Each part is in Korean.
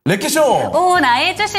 렉키쇼! 오, 나의 주식!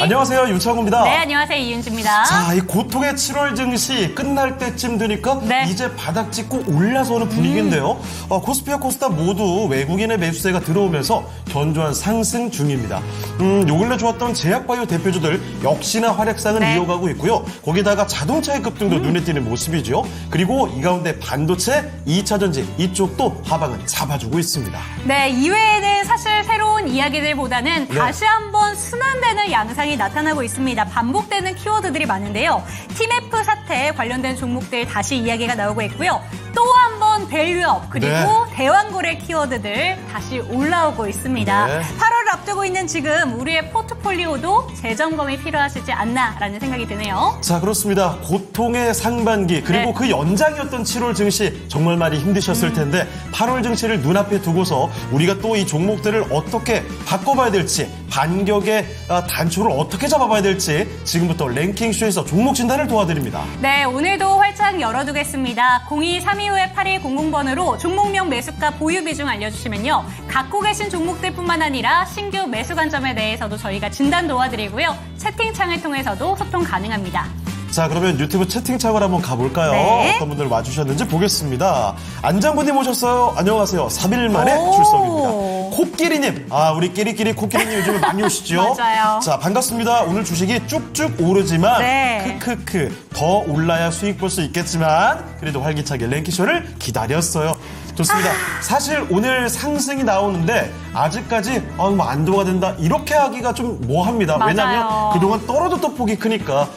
안녕하세요, 유창호입니다. 네, 안녕하세요, 이윤주입니다. 자, 이 고통의 7월 증시 끝날 때쯤 되니까 네. 이제 바닥 찍고 올라서는 분위기인데요. 코스피와 코스닥 모두 외국인의 매수세가 들어오면서 견조한 상승 중입니다. 요 근래 좋았던 제약바이오 대표주들 역시나 활약상을 네. 이어가고 있고요. 거기다가 자동차의 급등도 눈에 띄는 모습이죠. 그리고 이 가운데 반도체, 2차전지 이쪽도 하방을 잡아주고 있습니다. 네, 이외에는 사실 새로운 이야기들보다는 네. 다시 한번 순환되는 양상이 나타나고 있습니다. 반복되는 키워드들이 많은데요. TMF 사태에 관련된 종목들 다시 이야기가 나오고 있고요. 또 한 번 밸류업 그리고 네. 대왕거래 키워드들 다시 올라오고 있습니다. 네. 8월을 앞두고 있는 지금 우리의 포트폴리오도 재점검이 필요하시지 않나라는 생각이 드네요. 자, 그렇습니다. 고통의 상반기 그리고 네. 그 연장이었던 7월 증시 정말 많이 힘드셨을 텐데 8월 증시를 눈앞에 두고서 우리가 또 이 종목들을 어떻게 바꿔봐야 될지 반격의 단초를 어떻게 잡아봐야 될지 지금부터 랭킹쇼에서 종목 진단을 도와드립니다. 네, 오늘도 활짝 열어두겠습니다. 0232-8200번으로 종목명 매수가 보유 비중 알려주시면요. 갖고 계신 종목들뿐만 아니라 신규 매수 관점에 대해서도 저희가 진단 도와드리고요. 채팅창을 통해서도 소통 가능합니다. 자, 그러면 유튜브 채팅창을 한번 가볼까요? 네. 어떤 분들 와주셨는지 보겠습니다. 안장군님 오셨어요. 안녕하세요. 3일 만에 오. 출석입니다. 코끼리님, 우리 끼리끼리 코끼리님 요즘에 많이 오시죠? 맞아요. 자, 반갑습니다. 오늘 주식이 쭉쭉 오르지만 네. 크크크 더 올라야 수익 볼 수 있겠지만 그래도 활기차게 랭키쇼를 기다렸어요. 좋습니다. 사실 오늘 상승이 나오는데 아직까지 뭐 안도가 된다 이렇게 하기가 좀 뭐합니다. 맞아요. 왜냐하면 그동안 떨어졌던 폭이 크니까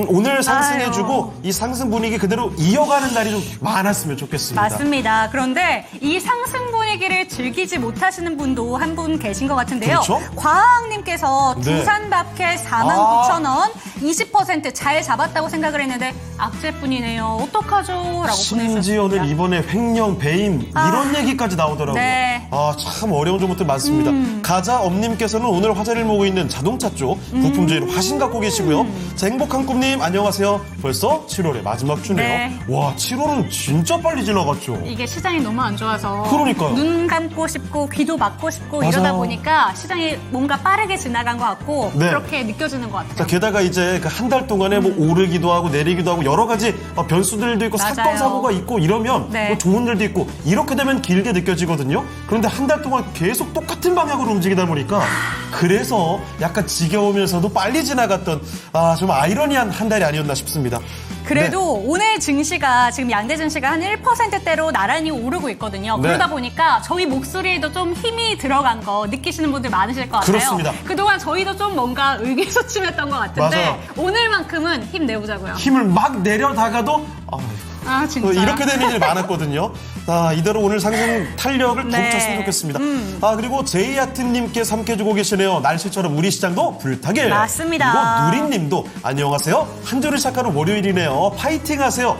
오늘 상승해주고 이 상승 분위기 그대로 이어가는 날이 좀 많았으면 좋겠습니다. 맞습니다. 그런데 이 상승 분위기를 즐기지 못하시는 분도 한 분 계신 것 같은데요. 그렇죠? 과학님께서 네. 두산밥켓 49,000원 20%잘 잡았다고 생각을 했는데 악재뿐이네요. 어떡하죠? 라고 심지어는 보내주셨습니다. 이번에 횡령, 배임 이런 얘기까지 나오더라고요. 네. 참 어려운 종목들 많습니다. 가자 엄님께서는 오늘 화제를 모으고 있는 자동차 쪽 부품주인 화신 갖고 계시고요. 자, 행복한 꿈님 안녕하세요. 벌써 7월의 마지막 주네요. 네. 와, 7월은 진짜 빨리 지나갔죠. 이게 시장이 너무 안 좋아서 그러니까요. 눈 감고 싶고 귀도 막고 싶고 맞아요. 이러다 보니까 시장이 뭔가 빠르게 지나간 것 같고 네. 그렇게 느껴지는 것 같아요. 자, 게다가 이제 그 한 달 동안에 뭐 오르기도 하고 내리기도 하고 여러 가지 변수들도 있고 맞아요. 사건 사고가 있고 이러면 네. 뭐 좋은 일도 있고 이렇게 되면 길게 느껴지거든요. 그런데 한 달 동안 계속 똑같은 방향으로 움직이다 보니까 그래서 약간 지겨우면서도 빨리 지나갔던 좀 아이러니한 한 달이 아니었나 싶습니다. 그래도 오늘 증시가 지금 양대 증시가 한 1%대로 나란히 오르고 있거든요. 네. 그러다 보니까 저희 목소리에도 좀 힘이 들어간 거 느끼시는 분들 많으실 것 같아요. 그렇습니다. 그동안 저희도 좀 뭔가 의기소침했던 것 같은데 맞아요. 오늘만큼은 힘 내보자고요. 힘을 막 내려다가도 진짜. 이렇게 되는 일이 많았거든요. 이대로 오늘 상승 탄력을 더 네. 붙였으면 좋겠습니다. 그리고 제이아트님께서 함께해주고 계시네요. 날씨처럼 우리 시장도 불타길. 맞습니다. 그리고 누린님도 안녕하세요. 한 주를 시작하는 월요일이네요. 파이팅 하세요.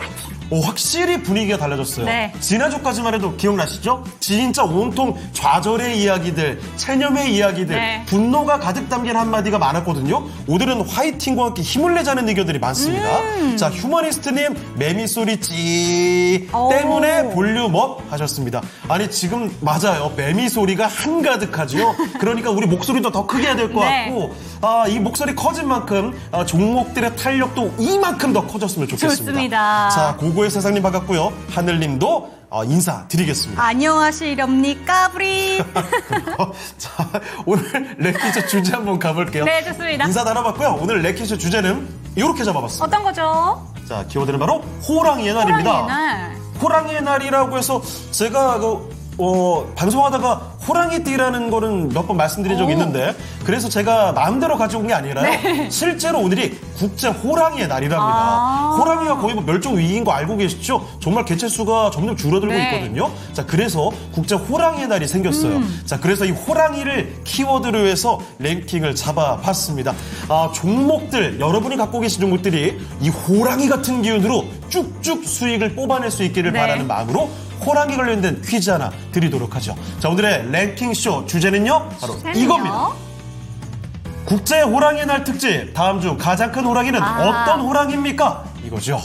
확실히 분위기가 달라졌어요. 네. 지난주까지만 해도 기억나시죠? 진짜 온통 좌절의 이야기들, 체념의 이야기들, 네. 분노가 가득 담긴 한마디가 많았거든요. 오늘은 화이팅과 함께 힘을 내자는 의견들이 많습니다. 자, 휴머니스트님 매미소리 찌 때문에 볼륨업 하셨습니다. 아니 지금 맞아요. 매미소리가 한가득하죠. 그러니까 우리 목소리도 더 크게 해야 될 것 네. 같고 이 목소리 커진 만큼 종목들의 탄력도 이만큼 더 커졌으면 좋겠습니다. 좋습니다. 자, 고고의 세상님 반갑고요. 하늘님도 인사드리겠습니다. 안녕하시렵니까, 브리? 자, 오늘 랭키쇼 주제 한번 가볼게요. 네, 좋습니다. 인사 나눠봤고요. 오늘 랭키쇼 주제는 이렇게 잡아봤습니다. 어떤 거죠? 자, 키워드는 바로 호랑이의 날입니다. 호랑이의 날. 호랑이의 날이라고 해서 제가 방송하다가 호랑이띠라는 거는 몇 번 말씀드린 적이 있는데 그래서 제가 마음대로 가져온 게 아니라요. 실제로 오늘이 국제 호랑이의 날이랍니다. 호랑이가 거의 뭐 멸종 위기인 거 알고 계시죠? 정말 개체수가 점점 줄어들고 네. 있거든요. 자, 그래서 국제 호랑이의 날이 생겼어요. 자, 그래서 이 호랑이를 키워드로 해서 랭킹을 잡아봤습니다. 종목들, 여러분이 갖고 계신 종목들이 이 호랑이 같은 기운으로 쭉쭉 수익을 뽑아낼 수 있기를 네. 바라는 마음으로 호랑이 관련된 퀴즈 하나 드리도록 하죠. 자, 오늘의 랭킹쇼 주제는요, 바로 이겁니다. 국제 호랑이의 날 특집. 다음 중 가장 큰 호랑이는 어떤 호랑이입니까? 이거죠.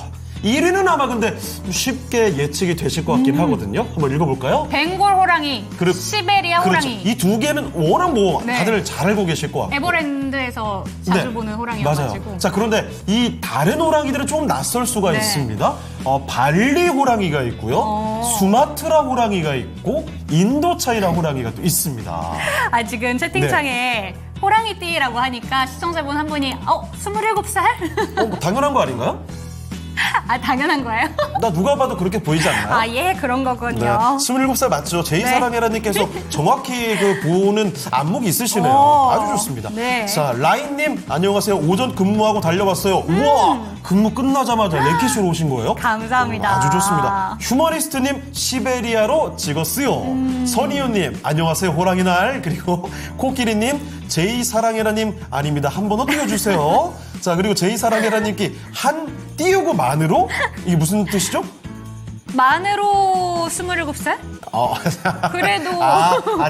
1위는 아마 근데 쉽게 예측이 되실 것 같긴 하거든요. 한번 읽어볼까요? 벵골 호랑이, 그리고- 시베리아 그렇죠. 호랑이. 이 두 개는 워낙 뭐 네. 다들 잘 알고 계실 것 같고. 에버랜드에서 자주 네. 보는 호랑이여가지고. 맞아요. 자, 그런데 이 다른 호랑이들은 좀 낯설 수가 네. 있습니다. 발리 호랑이가 있고요. 수마트라 호랑이가 있고 인도차이나 호랑이가 또 있습니다. 아, 지금 채팅창에 네. 호랑이띠라고 하니까 시청자분 한 분이 27살? 뭐 당연한 거 아닌가요? 아, 당연한 거예요? 나 누가 봐도 그렇게 보이지 않나요? 아, 예, 그런 네, 거군요. 27살 맞죠? 제이사랑해라님께서 정확히 그 보는 안목이 있으시네요. 오, 아주 좋습니다. 네. 자, 라인님, 안녕하세요. 오전 근무하고 달려봤어요. 우와! 근무 끝나자마자 랭키쇼로 오신 거예요? 감사합니다. 아주 좋습니다. 휴머니스트님, 시베리아로 찍었어요. 선희윤님, 안녕하세요. 호랑이날. 그리고 코끼리님, 제이사랑해라님, 아닙니다. 한 번 더 띄워주세요. 자, 그리고 제이사랑해라님께 한 띄우고 만으로? 이게 무슨 뜻이죠? 만으로 27살? 그래도.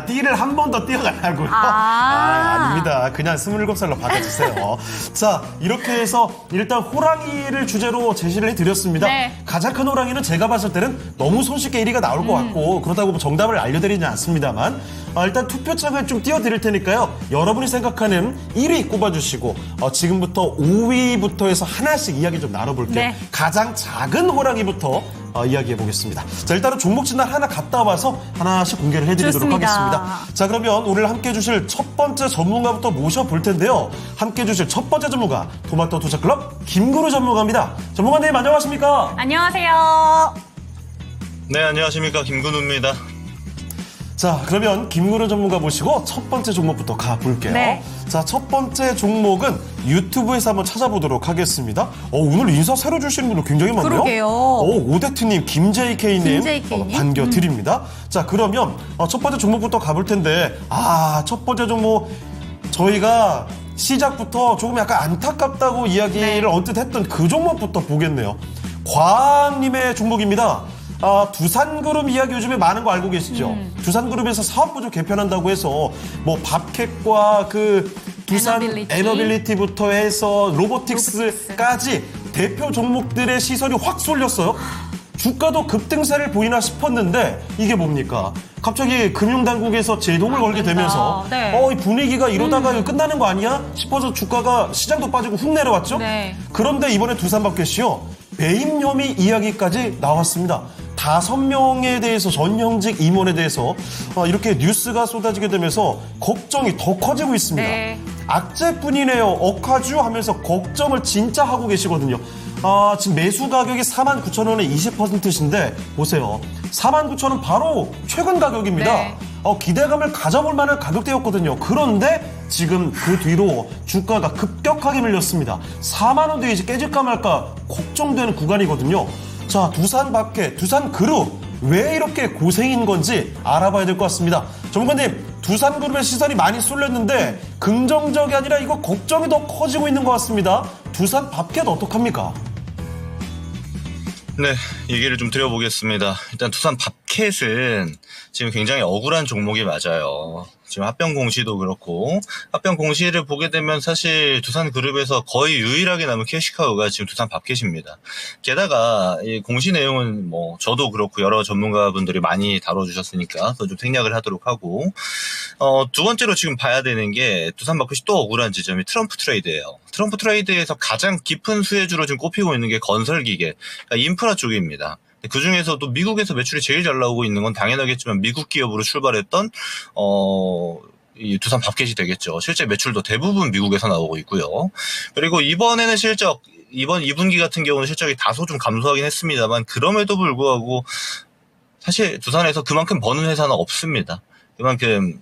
띠를 한 번 더 띄어가려고요? 아닙니다. 그냥 27살로 받아주세요. 자, 이렇게 해서 일단 호랑이를 주제로 제시를 해드렸습니다. 네. 가장 큰 호랑이는 제가 봤을 때는 너무 손쉽게 1위가 나올 것 같고, 그렇다고 뭐 정답을 알려드리지 않습니다만, 일단 투표창을 좀 띄워드릴 테니까요. 여러분이 생각하는 1위 꼽아주시고, 지금부터 5위부터 해서 하나씩 이야기 좀 나눠볼게요. 네. 가장 작은 호랑이부터 이야기해 보겠습니다. 자, 일단은 종목 진단 하나 갔다 와서 하나씩 공개를 해드리도록 좋습니다. 하겠습니다. 자, 그러면 오늘 함께 해주실 첫 번째 전문가부터 모셔볼 텐데요. 함께 해주실 첫 번째 전문가, 토마토 투자클럽 김근우 전문가입니다. 전문가님, 안녕하십니까? 안녕하세요. 네, 안녕하십니까. 김근우입니다. 자, 그러면 김근우 전문가 모시고 첫 번째 종목부터 가볼게요. 네. 자, 첫 번째 종목은 유튜브에서 한번 찾아보도록 하겠습니다. 오늘 인사 새로 주시는 분들 굉장히 많네요. 그러게요. 오데트님, 김JK님, 김JK 님. 반겨드립니다. 자, 그러면 첫 번째 종목부터 가볼 텐데, 첫 번째 종목 저희가 시작부터 조금 약간 안타깝다고 이야기를 네. 언뜻 했던 그 종목부터 보겠네요. 과학님의 종목입니다. 두산그룹 이야기 요즘에 많은 거 알고 계시죠? 두산그룹에서 사업부조 개편한다고 해서 뭐 밥캣과 그 두산 에너빌리티부터 해서 로보틱스까지 대표 종목들의 시선이 확 쏠렸어요. 주가도 급등세를 보이나 싶었는데 이게 뭡니까? 갑자기 금융당국에서 제동을 걸게 되면서 네. 이 분위기가 이러다가 이거 끝나는 거 아니야? 싶어서 주가가 시장도 빠지고 훅 내려왔죠? 네. 그런데 이번에 두산밥켓이요. 배임 혐의 이야기까지 나왔습니다. 5명에 대해서 전현직 임원에 대해서 이렇게 뉴스가 쏟아지게 되면서 걱정이 더 커지고 있습니다. 네. 악재뿐이네요. 억하주 하면서 걱정을 진짜 하고 계시거든요. 지금 매수 가격이 49,000원에 20%신데 보세요. 49,000원 바로 최근 가격입니다. 네. 기대감을 가져볼 만한 가격대였거든요. 그런데 지금 그 뒤로 주가가 급격하게 밀렸습니다. 4만 원 뒤에 이제 깨질까 말까 걱정되는 구간이거든요. 자, 두산밥켓, 두산그룹 왜 이렇게 고생인 건지 알아봐야 될 것 같습니다. 전문가님, 두산그룹의 시선이 많이 쏠렸는데 긍정적이 아니라 이거 걱정이 더 커지고 있는 것 같습니다. 두산밥켓 어떡합니까? 네, 얘기를 좀 드려보겠습니다. 일단 두산 밥캣은 지금 굉장히 억울한 종목이 맞아요. 지금 합병 공시도 그렇고 합병 공시를 보게 되면 사실 두산그룹에서 거의 유일하게 남은 캐시카우가 지금 두산 밥캣입니다. 게다가 이 공시 내용은 뭐 저도 그렇고 여러 전문가분들이 많이 다뤄주셨으니까 더 좀 생략을 하도록 하고 두 번째로 지금 봐야 되는 게 두산 밥캣이 또 억울한 지점이 트럼프 트레이드예요. 트럼프 트레이드에서 가장 깊은 수혜주로 지금 꼽히고 있는 게 건설기계, 그러니까 인프라 쪽입니다. 그 중에서도 미국에서 매출이 제일 잘 나오고 있는 건 당연하겠지만 미국 기업으로 출발했던 이 두산 밥캣이 되겠죠. 실제 매출도 대부분 미국에서 나오고 있고요. 그리고 이번에는 실적, 이번 2분기 같은 경우는 실적이 다소 좀 감소하긴 했습니다만 그럼에도 불구하고 사실 두산에서 그만큼 버는 회사는 없습니다. 그만큼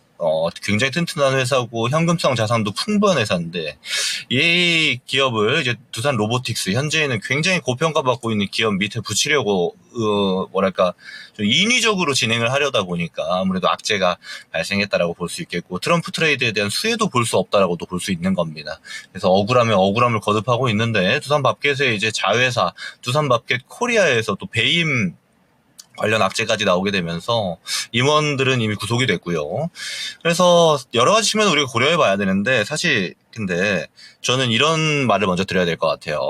굉장히 튼튼한 회사고 현금성 자산도 풍부한 회사인데 이 기업을 이제 두산 로보틱스 현재는 굉장히 고평가받고 있는 기업 밑에 붙이려고 좀 인위적으로 진행을 하려다 보니까 아무래도 악재가 발생했다라고 볼 수 있겠고 트럼프 트레이드에 대한 수혜도 볼 수 없다라고도 볼 수 있는 겁니다. 그래서 억울하면 억울함을 거듭하고 있는데 두산 밥켓의 이제 자회사 두산 밥켓 코리아에서 또 배임 관련 악재까지 나오게 되면서 임원들은 이미 구속이 됐고요. 그래서 여러 가지 측면을 우리가 고려해 봐야 되는데 사실 근데 저는 이런 말을 먼저 드려야 될 것 같아요.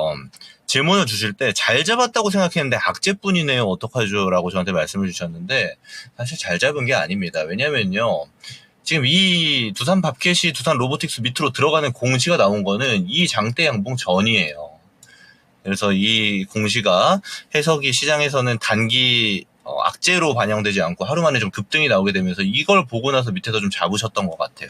질문을 주실 때 잘 잡았다고 생각했는데 악재뿐이네요. 어떡하죠? 라고 저한테 말씀을 주셨는데 사실 잘 잡은 게 아닙니다. 왜냐면요. 지금 이 두산 밥캣이 두산 로보틱스 밑으로 들어가는 공시가 나온 거는 이 장대 양봉 전이에요. 그래서 이 공시가 해석이 시장에서는 단기 악재로 반영되지 않고 하루 만에 좀 급등이 나오게 되면서 이걸 보고 나서 밑에서 좀 잡으셨던 것 같아요.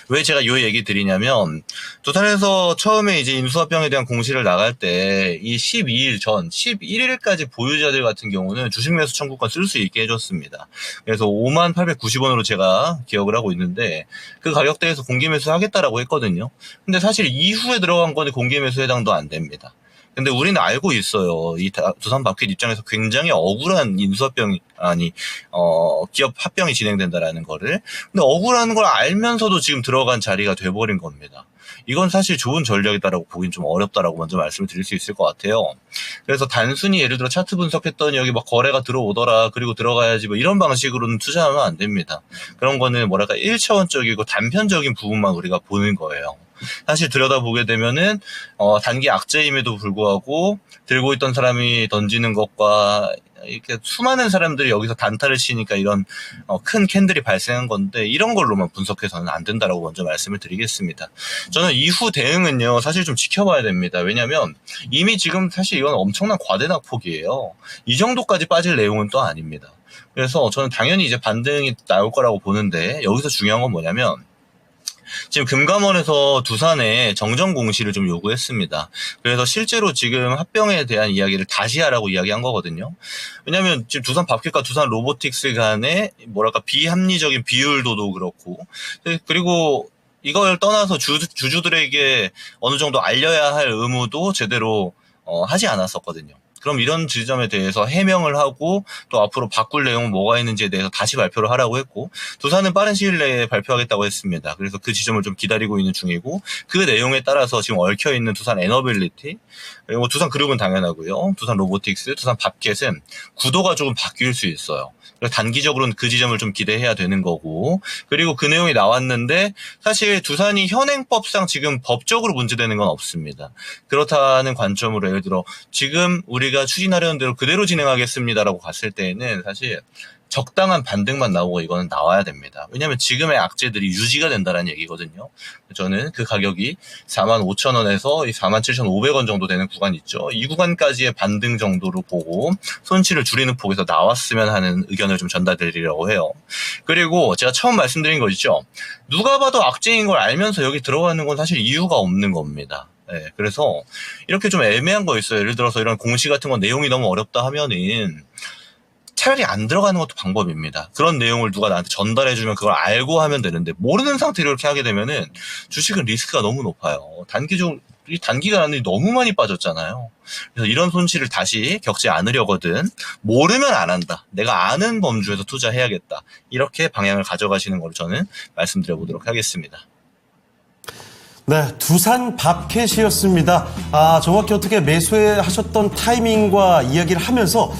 왜 제가 이 얘기 드리냐면 두산에서 처음에 이제 인수합병에 대한 공시를 나갈 때 이 12일 전 11일까지 보유자들 같은 경우는 주식 매수 청구권 쓸 수 있게 해줬습니다. 그래서 5890원으로 제가 기억을 하고 있는데 그 가격대에서 공개 매수 하겠다라고 했거든요. 근데 사실 이후에 들어간 거는 공개 매수 해당도 안 됩니다. 근데 우리는 알고 있어요. 이 두산 밥캣 입장에서 굉장히 억울한 기업 합병이 진행된다라는 거를. 근데 억울한 걸 알면서도 지금 들어간 자리가 돼버린 겁니다. 이건 사실 좋은 전략이다라고 보긴 좀 어렵다라고 먼저 말씀을 드릴 수 있을 것 같아요. 그래서 단순히 예를 들어 차트 분석했더니 여기 막 거래가 들어오더라, 그리고 들어가야지 뭐 이런 방식으로는 투자하면 안 됩니다. 그런 거는 뭐랄까 1차원적이고 단편적인 부분만 우리가 보는 거예요. 사실 들여다보게 되면은 단기 악재임에도 불구하고 들고 있던 사람이 던지는 것과 이렇게 수많은 사람들이 여기서 단타를 치니까 이런 큰 캔들이 발생한 건데 이런 걸로만 분석해서는 안 된다라고 먼저 말씀을 드리겠습니다. 저는 이후 대응은요 사실 좀 지켜봐야 됩니다. 왜냐하면 이미 지금 사실 이건 엄청난 과대낙폭이에요. 이 정도까지 빠질 내용은 또 아닙니다. 그래서 저는 당연히 이제 반등이 나올 거라고 보는데 여기서 중요한 건 뭐냐면 지금 금감원에서 두산에 정정 공시를 좀 요구했습니다. 그래서 실제로 지금 합병에 대한 이야기를 다시 하라고 이야기한 거거든요. 왜냐하면 지금 두산 밥캣과 두산 로보틱스 간의 뭐랄까 비합리적인 비율도도 그렇고 그리고 이걸 떠나서 주주들에게 어느 정도 알려야 할 의무도 제대로 하지 않았었거든요. 그럼 이런 지점에 대해서 해명을 하고 또 앞으로 바꿀 내용은 뭐가 있는지에 대해서 다시 발표를 하라고 했고 두산은 빠른 시일 내에 발표하겠다고 했습니다. 그래서 그 지점을 좀 기다리고 있는 중이고 그 내용에 따라서 지금 얽혀있는 두산 에너빌리티 그리고 두산 그룹은 당연하고요. 두산 로보틱스, 두산 밥캣은 구도가 조금 바뀔 수 있어요. 단기적으로는 그 지점을 좀 기대해야 되는 거고 그리고 그 내용이 나왔는데 사실 두산이 현행법상 지금 법적으로 문제되는 건 없습니다. 그렇다는 관점으로 예를 들어 지금 우리가 추진하려는 대로 그대로 진행하겠습니다라고 갔을 때에는 사실 적당한 반등만 나오고 이거는 나와야 됩니다. 왜냐하면 지금의 악재들이 유지가 된다는 얘기거든요. 저는 그 가격이 45,000원에서 47,500원 정도 되는 구간 있죠. 이 구간까지의 반등 정도로 보고 손실을 줄이는 폭에서 나왔으면 하는 의견을 좀 전달드리려고 해요. 그리고 제가 처음 말씀드린 거 있죠. 누가 봐도 악재인 걸 알면서 여기 들어가는 건 사실 이유가 없는 겁니다. 네, 그래서 이렇게 좀 애매한 거 있어요. 예를 들어서 이런 공시 같은 건 내용이 너무 어렵다 하면은 차라리 안 들어가는 것도 방법입니다. 그런 내용을 누가 나한테 전달해주면 그걸 알고 하면 되는데 모르는 상태로 이렇게 하게 되면은 주식은 리스크가 너무 높아요. 단기간에 너무 많이 빠졌잖아요. 그래서 이런 손실을 다시 겪지 않으려거든 모르면 안 한다. 내가 아는 범주에서 투자해야겠다. 이렇게 방향을 가져가시는 걸 저는 말씀드려보도록 하겠습니다. 네, 두산 밥캣이었습니다. 정확히 어떻게 매수하셨던 타이밍과 이야기를 하면서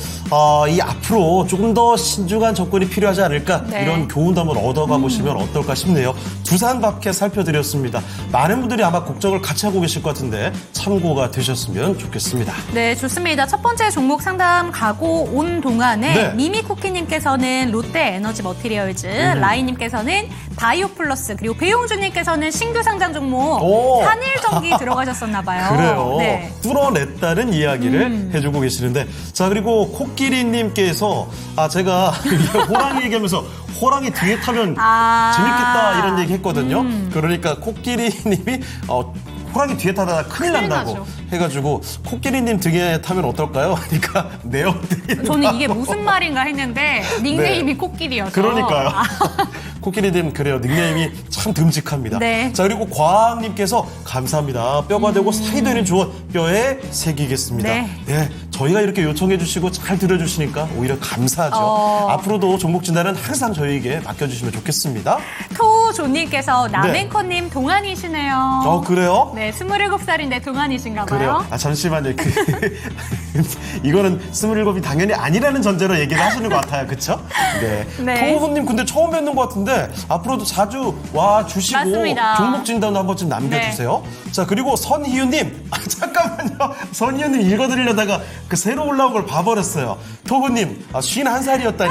이 앞으로 조금 더 신중한 접근이 필요하지 않을까 네. 이런 교훈도 한번 얻어가 보시면 어떨까 싶네요. 두산 밥캣 살펴드렸습니다. 많은 분들이 아마 걱정을 같이 하고 계실 것 같은데 참고가 되셨으면 좋겠습니다. 네, 좋습니다. 첫 번째 종목 상담 가고 온 동안에 네. 미미쿠키님께서는 롯데 에너지 머티리얼즈, 라이님께서는 바이오플러스, 그리고 배용주님께서는 신규 상장 종목 한일전기 들어가셨었나 봐요. 그래요. 네. 뚫어냈다는 이야기를 해주고 계시는데 자 그리고 코끼리님께서 제가 호랑이 얘기하면서 호랑이 뒤에 타면 재밌겠다 이런 얘기 했거든요. 그러니까 코끼리님이 호랑이 뒤에 타다가 큰일 난다고 나죠. 해가지고 코끼리님 등에 타면 어떨까요? 하니까 네오들이 저는 이게 무슨 말인가 했는데 닉네임이 네. 코끼리여서. 그러니까요. 코끼리님 그래요. 닉네임이 참 듬직합니다. 네. 자 그리고 과학님께서 감사합니다. 뼈가 되고 살이 되는 조언 뼈에 새기겠습니다. 네. 저희가 이렇게 요청해 주시고 잘 들어주시니까 오히려 감사하죠. 앞으로도 종목 진단은 항상 저희에게 맡겨주시면 좋겠습니다. 최우조님께서 남앵커님 동안이시네요. 그래요? 네, 27살인데 동안이신가 봐요. 그래요. 잠시만요. 이거는 27이 당연히 아니라는 전제로 얘기를 하시는 것 같아요. 그쵸? 네. 네. 토호님 근데 처음 뵙는 것 같은데 앞으로도 자주 와 주시고 맞습니다. 종목 진단도 한번 좀 남겨주세요. 자, 그리고 선희유님. 잠깐만요. 선희유님 읽어드리려다가 그 새로 올라온 걸 봐버렸어요. 토호님, 51살이었다니.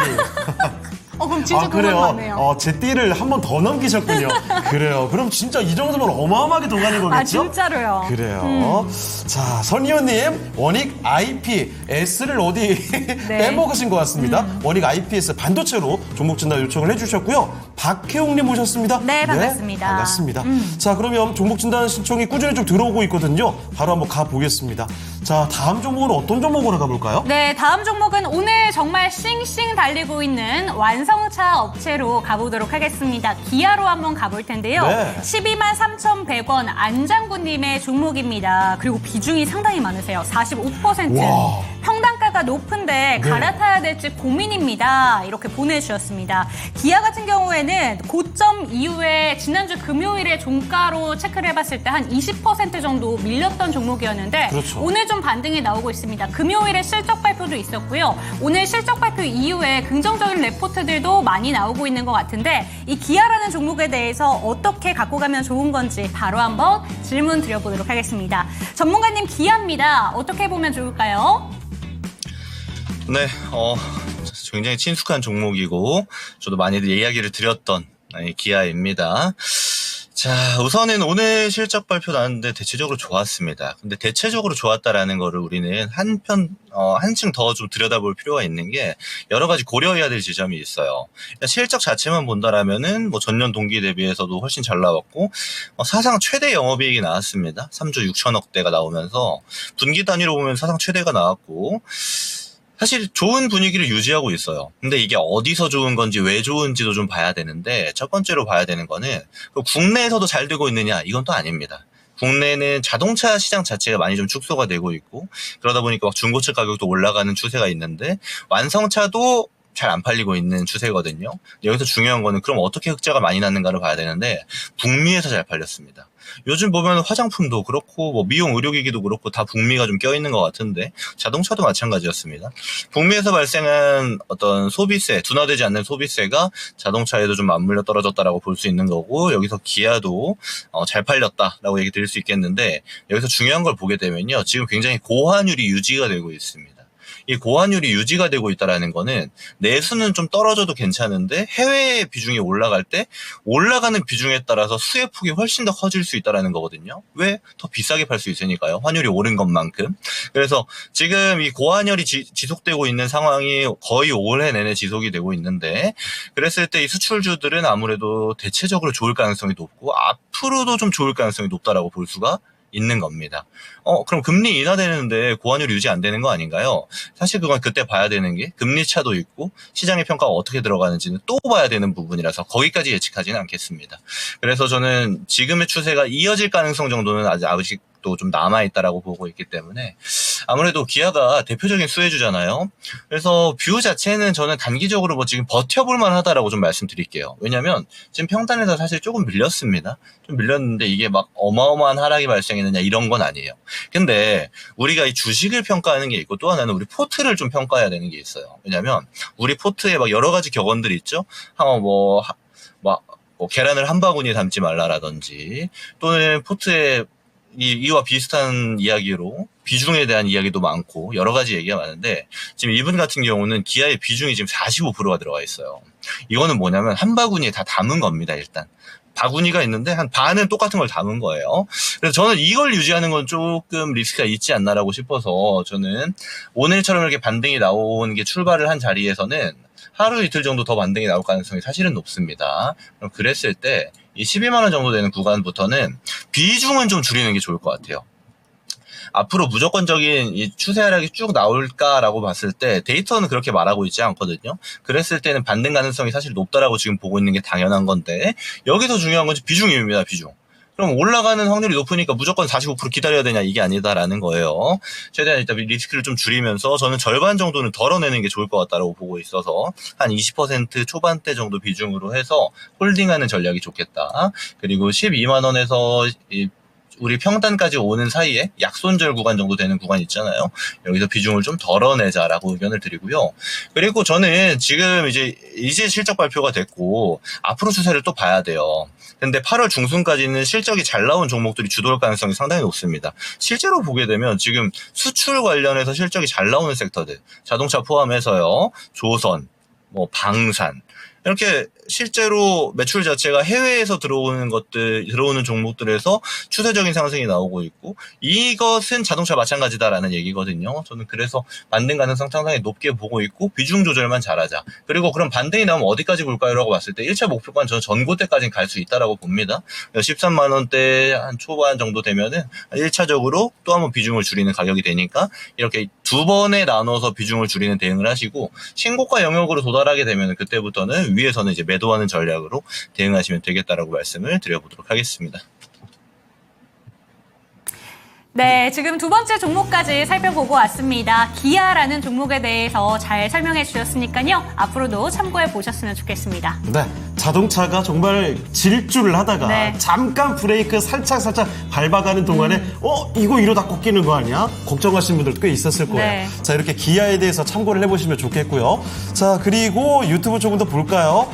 그럼 진짜 동안 그래요. 맞네요. 제 띠를 한 번 더 넘기셨군요. 그래요. 그럼 진짜 이 정도면 어마어마하게 동안인 거겠죠? 진짜로요. 그래요. 자, 선희원님, 원익 IPS를 어디 빼먹으신 것 같습니다. 원익 IPS 반도체로 종목 진단 요청을 해주셨고요. 박혜웅님 모셨습니다. 네, 반갑습니다. 반갑습니다. 자, 그러면 종목 진단 신청이 꾸준히 좀 들어오고 있거든요. 바로 한번 가보겠습니다. 자, 다음 종목은 어떤 종목으로 가볼까요? 네, 다음 종목은 오늘 정말 싱싱 달리고 있는 완성차 업체로 가보도록 하겠습니다. 기아로 한번 가볼 텐데요. 네. 12만 3,100원 안장구님의 종목입니다. 그리고 비중이 상당히 많으세요. 45%. 와. 평단가가 높은데 갈아타야 될지 고민입니다. 이렇게 보내주셨습니다. 기아 같은 경우에는 고점 이후에 지난주 금요일에 종가로 체크를 해봤을 때 한 20% 정도 밀렸던 종목이었는데 그렇죠. 오늘 좀 반등이 나오고 있습니다. 금요일에 실적 발표도 있었고요. 오늘 실적 발표 이후에 긍정적인 레포트들도 많이 나오고 있는 것 같은데 이 기아라는 종목에 대해서 어떻게 갖고 가면 좋은 건지 바로 한번 질문 드려보도록 하겠습니다. 전문가님 기아입니다. 어떻게 보면 좋을까요? 네, 굉장히 친숙한 종목이고, 저도 많이들 이야기를 드렸던 기아입니다. 자, 우선은 오늘 실적 발표 나왔는데 대체적으로 좋았습니다. 근데 대체적으로 좋았다라는 거를 우리는 한층 더 좀 들여다볼 필요가 있는 게 여러 가지 고려해야 될 지점이 있어요. 실적 자체만 본다라면은 뭐 전년 동기 대비해서도 훨씬 잘 나왔고, 사상 최대 영업이익이 나왔습니다. 3조 6천억대가 나오면서 분기 단위로 보면 사상 최대가 나왔고, 사실 좋은 분위기를 유지하고 있어요. 근데 이게 어디서 좋은 건지 왜 좋은지도 좀 봐야 되는데 첫 번째로 봐야 되는 거는 국내에서도 잘 되고 있느냐 이건 또 아닙니다. 국내는 자동차 시장 자체가 많이 좀 축소가 되고 있고 그러다 보니까 막 중고차 가격도 올라가는 추세가 있는데 완성차도 잘 안 팔리고 있는 추세거든요. 여기서 중요한 거는 그럼 어떻게 흑자가 많이 났는가를 봐야 되는데 북미에서 잘 팔렸습니다. 요즘 보면 화장품도 그렇고 뭐 미용 의료기기도 그렇고 다 북미가 좀 껴있는 것 같은데 자동차도 마찬가지였습니다. 북미에서 발생한 어떤 소비세, 둔화되지 않는 소비세가 자동차에도 좀 맞물려 떨어졌다라고 볼 수 있는 거고 여기서 기아도 잘 팔렸다라고 얘기 드릴 수 있겠는데 여기서 중요한 걸 보게 되면요. 지금 굉장히 고환율이 유지가 되고 있습니다. 이 고환율이 유지가 되고 있다는 거는 내수는 좀 떨어져도 괜찮은데 해외 비중이 올라갈 때 올라가는 비중에 따라서 수혜 폭이 훨씬 더 커질 수 있다는 거거든요. 왜? 더 비싸게 팔 수 있으니까요. 환율이 오른 것만큼. 그래서 지금 이 고환율이 지속되고 있는 상황이 거의 올해 내내 지속이 되고 있는데 그랬을 때 이 수출주들은 아무래도 대체적으로 좋을 가능성이 높고 앞으로도 좀 좋을 가능성이 높다라고 볼 수가 있는 겁니다. 그럼 금리 인하되는데 고환율 유지 안 되는 거 아닌가요? 사실 그건 그때 봐야 되는 게 금리 차도 있고 시장의 평가가 어떻게 들어가는지는 또 봐야 되는 부분이라서 거기까지 예측하지는 않겠습니다. 그래서 저는 지금의 추세가 이어질 가능성 정도는 아직도 좀 남아있다라고 보고 있기 때문에 아무래도 기아가 대표적인 수혜주잖아요. 그래서 뷰 자체는 저는 단기적으로 뭐 지금 버텨볼만 하다라고 좀 말씀드릴게요. 왜냐면 지금 평단에서 사실 조금 밀렸습니다. 좀 밀렸는데 이게 막 어마어마한 하락이 발생했느냐 이런 건 아니에요. 근데 우리가 이 주식을 평가하는 게 있고 또 하나는 우리 포트를 좀 평가해야 되는 게 있어요. 왜냐면 우리 포트에 막 여러 가지 격언들이 있죠. 뭐 계란을 한 바구니에 담지 말라라든지 또는 포트에 이와 비슷한 이야기로 비중에 대한 이야기도 많고 여러 가지 얘기가 많은데 지금 이분 같은 경우는 기아의 비중이 지금 45%가 들어가 있어요. 이거는 뭐냐면 한 바구니에 다 담은 겁니다. 일단 바구니가 있는데 한 반은 똑같은 걸 담은 거예요. 그래서 저는 이걸 유지하는 건 조금 리스크가 있지 않나라고 싶어서 저는 오늘처럼 이렇게 반등이 나온 게 출발을 한 자리에서는 하루 이틀 정도 더 반등이 나올 가능성이 사실은 높습니다. 그럼 그랬을 때 이 12만 원 정도 되는 구간부터는 비중은 좀 줄이는 게 좋을 것 같아요. 앞으로 무조건적인 이 추세 하락이 쭉 나올까라고 봤을 때 데이터는 그렇게 말하고 있지 않거든요. 그랬을 때는 반등 가능성이 사실 높다라고 지금 보고 있는 게 당연한 건데 여기서 중요한 건 비중입니다. 비중. 그럼 올라가는 확률이 높으니까 무조건 45% 기다려야 되냐, 이게 아니다라는 거예요. 최대한 일단 리스크를 좀 줄이면서 저는 절반 정도는 덜어내는 게 좋을 것 같다라고 보고 있어서 한 20% 초반대 정도 비중으로 해서 홀딩하는 전략이 좋겠다. 그리고 12만 원에서 우리 평단까지 오는 사이에 약손절 구간 정도 되는 구간 있잖아요. 여기서 비중을 좀 덜어내자라고 의견을 드리고요. 그리고 저는 지금 이제 실적 발표가 됐고 앞으로 추세를 또 봐야 돼요. 근데 8월 중순까지는 실적이 잘 나온 종목들이 주도할 가능성이 상당히 높습니다. 실제로 보게 되면 지금 수출 관련해서 실적이 잘 나오는 섹터들, 자동차 포함해서요, 조선, 방산, 이렇게 실제로 매출 자체가 해외에서 들어오는 종목들에서 추세적인 상승이 나오고 있고, 이것은 자동차 마찬가지다라는 얘기거든요. 저는 그래서 반등 가능성 상당히 높게 보고 있고, 비중 조절만 잘하자. 그리고 그럼 반등이 나오면 어디까지 볼까요? 라고 봤을 때 1차 목표가는 저는 전고대까지는 갈 수 있다라고 봅니다. 13만 원대 한 초반 정도 되면은 1차적으로 또 한번 비중을 줄이는 가격이 되니까 이렇게 두 번에 나눠서 비중을 줄이는 대응을 하시고, 신고가 영역으로 도달하게 되면 그때부터는 위에서는 이제 매도하는 전략으로 대응하시면 되겠다라고 말씀을 드려보도록 하겠습니다. 네, 지금 두 번째 종목까지 살펴보고 왔습니다. 기아라는 종목에 대해서 잘 설명해 주셨으니까요. 앞으로도 참고해 보셨으면 좋겠습니다. 네, 자동차가 정말 질주를 하다가 네. 잠깐 브레이크 살짝 밟아가는 동안에 이거 이러다 꺾이는 거 아니야? 걱정하시는 분들 꽤 있었을 거예요. 네. 자, 이렇게 기아에 대해서 참고를 해보시면 좋겠고요. 자, 그리고 유튜브 조금 더 볼까요?